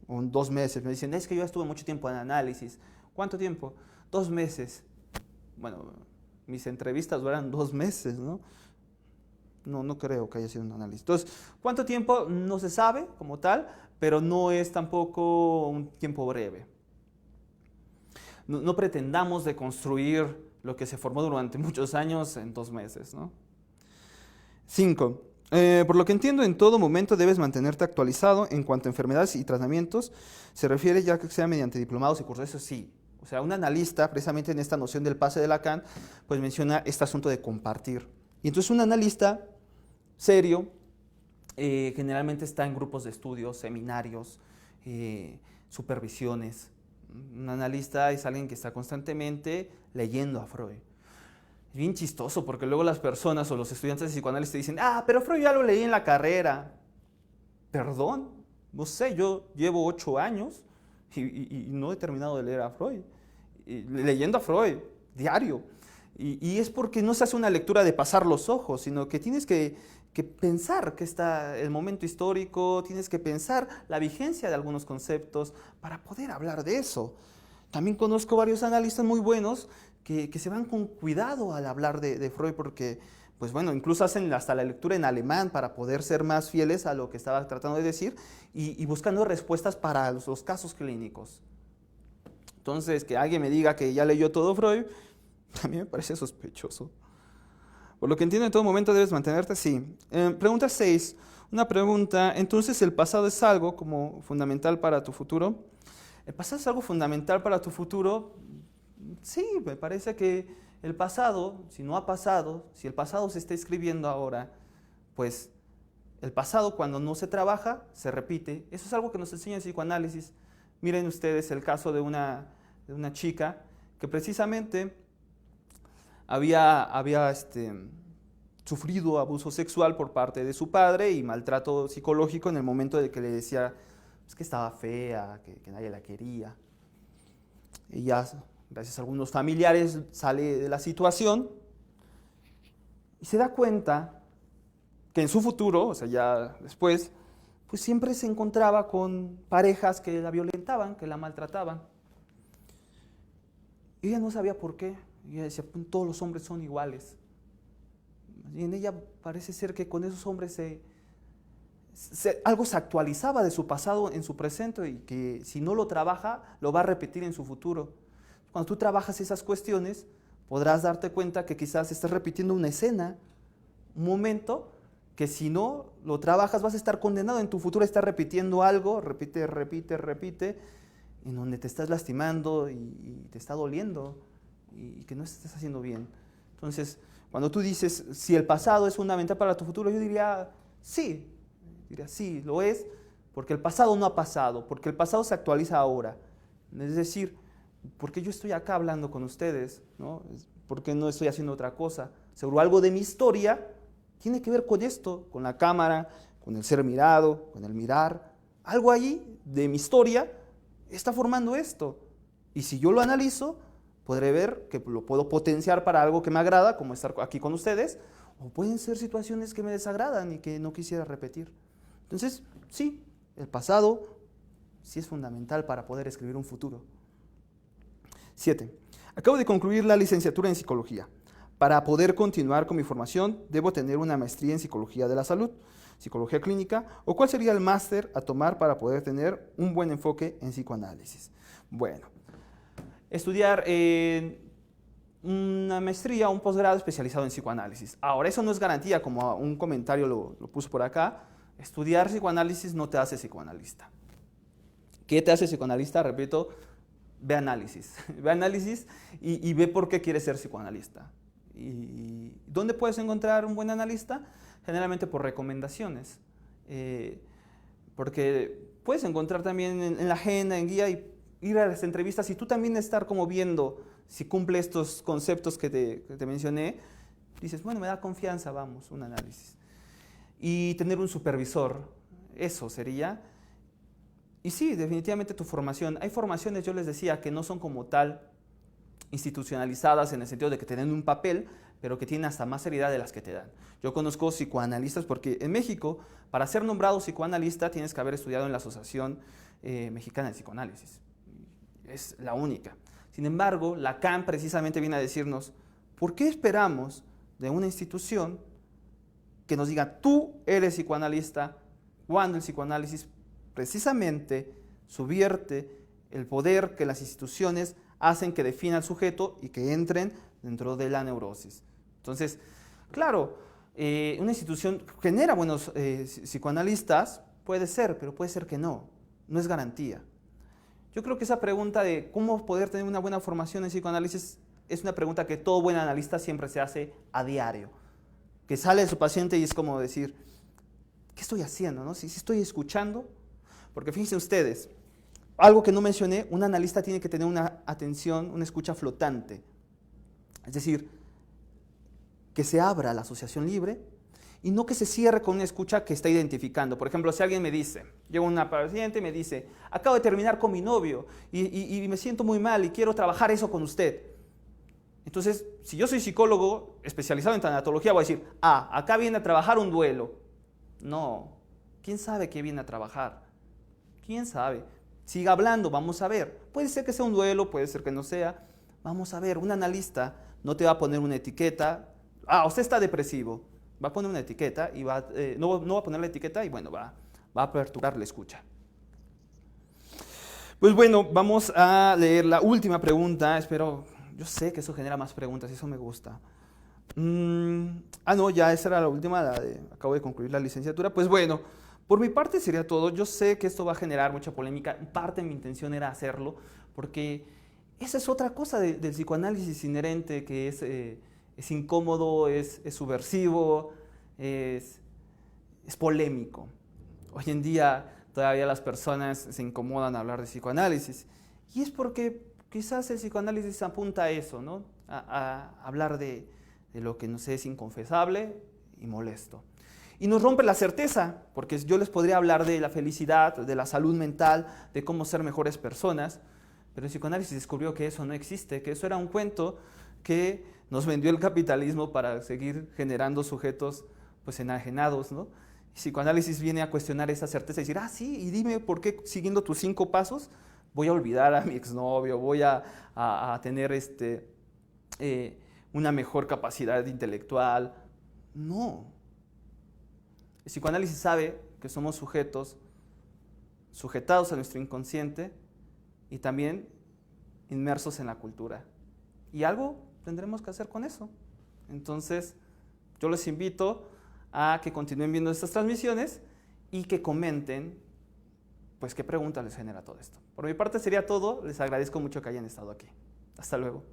o en 2 meses. Me dicen, es que yo estuve mucho tiempo en análisis. ¿Cuánto tiempo? 2 meses. Bueno, mis entrevistas duran 2 meses, ¿no? No creo que haya sido un análisis. Entonces, ¿cuánto tiempo? No se sabe como tal, pero no es tampoco un tiempo breve. No pretendamos deconstruir lo que se formó durante muchos años en 2 meses, ¿no? 5. Por lo que entiendo, en todo momento debes mantenerte actualizado en cuanto a enfermedades y tratamientos se refiere, ya que sea mediante diplomados y cursos. Eso sí. O sea, un analista, precisamente en esta noción del pase de Lacan, pues menciona este asunto de compartir. Y entonces un analista serio generalmente está en grupos de estudios, seminarios, supervisiones. Un analista es alguien que está constantemente leyendo a Freud. Es bien chistoso porque luego las personas o los estudiantes de psicoanálisis te dicen, pero Freud ya lo leí en la carrera. Perdón, no sé, yo llevo 8 años y no he terminado de leer a Freud. Leyendo a Freud, diario. Y es porque no se hace una lectura de pasar los ojos, sino que tienes que pensar que está el momento histórico, tienes que pensar la vigencia de algunos conceptos para poder hablar de eso. También conozco varios analistas muy buenos que se van con cuidado al hablar de Freud porque, pues bueno, incluso hacen hasta la lectura en alemán para poder ser más fieles a lo que estaba tratando de decir y buscando respuestas para los casos clínicos. Entonces, que alguien me diga que ya leyó todo Freud, a mí me parece sospechoso. Por lo que entiendo, en todo momento debes mantenerte así. Pregunta 6. Una pregunta, entonces, ¿el pasado es algo como fundamental para tu futuro? ¿El pasado es algo fundamental para tu futuro? Sí, me parece que el pasado, si no ha pasado, si el pasado se está escribiendo ahora, pues el pasado cuando no se trabaja, se repite. Eso es algo que nos enseña el psicoanálisis. Miren ustedes el caso de una chica que precisamente había sufrido abuso sexual por parte de su padre y maltrato psicológico en el momento de que le decía pues, que estaba fea, que nadie la quería. Ella, gracias a algunos familiares, sale de la situación y se da cuenta que en su futuro, o sea, ya después, pues siempre se encontraba con parejas que la violentaban, que la maltrataban. Y ella no sabía por qué. Y ella decía, todos los hombres son iguales. Y en ella parece ser que con esos hombres algo se actualizaba de su pasado en su presente y que si no lo trabaja, lo va a repetir en su futuro. Cuando tú trabajas esas cuestiones, podrás darte cuenta que quizás estás repitiendo una escena, un momento, que si no lo trabajas vas a estar condenado en tu futuro a estar repitiendo algo, repite, en donde te estás lastimando y te está doliendo y que no estás haciendo bien. Entonces, cuando tú dices, si el pasado es fundamental para tu futuro, yo diría, sí, lo es, porque el pasado no ha pasado, porque el pasado se actualiza ahora. Es decir, porque yo estoy acá hablando con ustedes, ¿no? Porque no estoy haciendo otra cosa. Seguro algo de mi historia tiene que ver con esto, con la cámara, con el ser mirado, con el mirar. Algo allí de mi historia está formando esto. Y si yo lo analizo, podré ver que lo puedo potenciar para algo que me agrada, como estar aquí con ustedes, o pueden ser situaciones que me desagradan y que no quisiera repetir. Entonces, sí, el pasado sí es fundamental para poder escribir un futuro. 7. Acabo de concluir la licenciatura en psicología. Para poder continuar con mi formación, debo tener una maestría en psicología de la salud, psicología clínica, o cuál sería el máster a tomar para poder tener un buen enfoque en psicoanálisis. Bueno, estudiar una maestría o un posgrado especializado en psicoanálisis. Ahora, eso no es garantía, como un comentario lo puso por acá. Estudiar psicoanálisis no te hace psicoanalista. ¿Qué te hace psicoanalista? Repito, ve análisis. Ve análisis y ve por qué quieres ser psicoanalista. ¿Y dónde puedes encontrar un buen analista? Generalmente por recomendaciones. Porque puedes encontrar también en la agenda, en guía, y ir a las entrevistas y tú también estar como viendo si cumple estos conceptos que te mencioné. Dices, bueno, me da confianza, vamos, un análisis. Y tener un supervisor, eso sería. Y sí, definitivamente tu formación. Hay formaciones, yo les decía, que no son como tal institucionalizadas en el sentido de que te den un papel, pero que tienen hasta más seriedad de las que te dan. Yo conozco psicoanalistas porque en México, para ser nombrado psicoanalista, tienes que haber estudiado en la Asociación Mexicana de Psicoanálisis. Es la única. Sin embargo, la CAM precisamente viene a decirnos, ¿por qué esperamos de una institución que nos diga, tú eres psicoanalista, cuando el psicoanálisis precisamente subvierte el poder que las instituciones hacen que defina al sujeto y que entren dentro de la neurosis? Entonces, claro, una institución genera buenos psicoanalistas, puede ser, pero puede ser que no es garantía. Yo creo que esa pregunta de cómo poder tener una buena formación en psicoanálisis es una pregunta que todo buen analista siempre se hace a diario. Que sale de su paciente y es como decir, ¿qué estoy haciendo? ¿No? Si estoy escuchando, porque fíjense ustedes, algo que no mencioné, un analista tiene que tener una atención, una escucha flotante. Es decir, que se abra la asociación libre y no que se cierre con una escucha que está identificando. Por ejemplo, si alguien me dice, llega una paciente y me dice, acabo de terminar con mi novio y me siento muy mal y quiero trabajar eso con usted. Entonces, si yo soy psicólogo especializado en tanatología, voy a decir, acá viene a trabajar un duelo. No, ¿quién sabe qué viene a trabajar? ¿Quién sabe? Siga hablando, vamos a ver. Puede ser que sea un duelo, puede ser que no sea. Vamos a ver, un analista no te va a poner una etiqueta. Usted está depresivo. Va a poner una etiqueta y no va a poner la etiqueta y bueno, va a perturbar la escucha. Pues bueno, vamos a leer la última pregunta. Yo sé que eso genera más preguntas y eso me gusta. No, ya esa era la última, acabo de concluir la licenciatura. Pues bueno, por mi parte sería todo. Yo sé que esto va a generar mucha polémica. En parte mi intención era hacerlo, porque esa es otra cosa del psicoanálisis inherente, que es incómodo, es subversivo, es polémico. Hoy en día todavía las personas se incomodan a hablar de psicoanálisis. Y es porque quizás el psicoanálisis apunta a eso, ¿no? A hablar de lo que nos es inconfesable y molesto. Y nos rompe la certeza, porque yo les podría hablar de la felicidad, de la salud mental, de cómo ser mejores personas, pero el psicoanálisis descubrió que eso no existe, que eso era un cuento que nos vendió el capitalismo para seguir generando sujetos pues enajenados, ¿no? El psicoanálisis viene a cuestionar esa certeza y decir, sí, y dime por qué siguiendo tus 5 pasos voy a olvidar a mi exnovio, voy a tener una mejor capacidad intelectual. No. El psicoanálisis sabe que somos sujetos sujetados a nuestro inconsciente y también inmersos en la cultura. Y algo tendremos que hacer con eso. Entonces, yo les invito a que continúen viendo estas transmisiones y que comenten, pues, qué preguntas les genera todo esto. Por mi parte sería todo. Les agradezco mucho que hayan estado aquí. Hasta luego.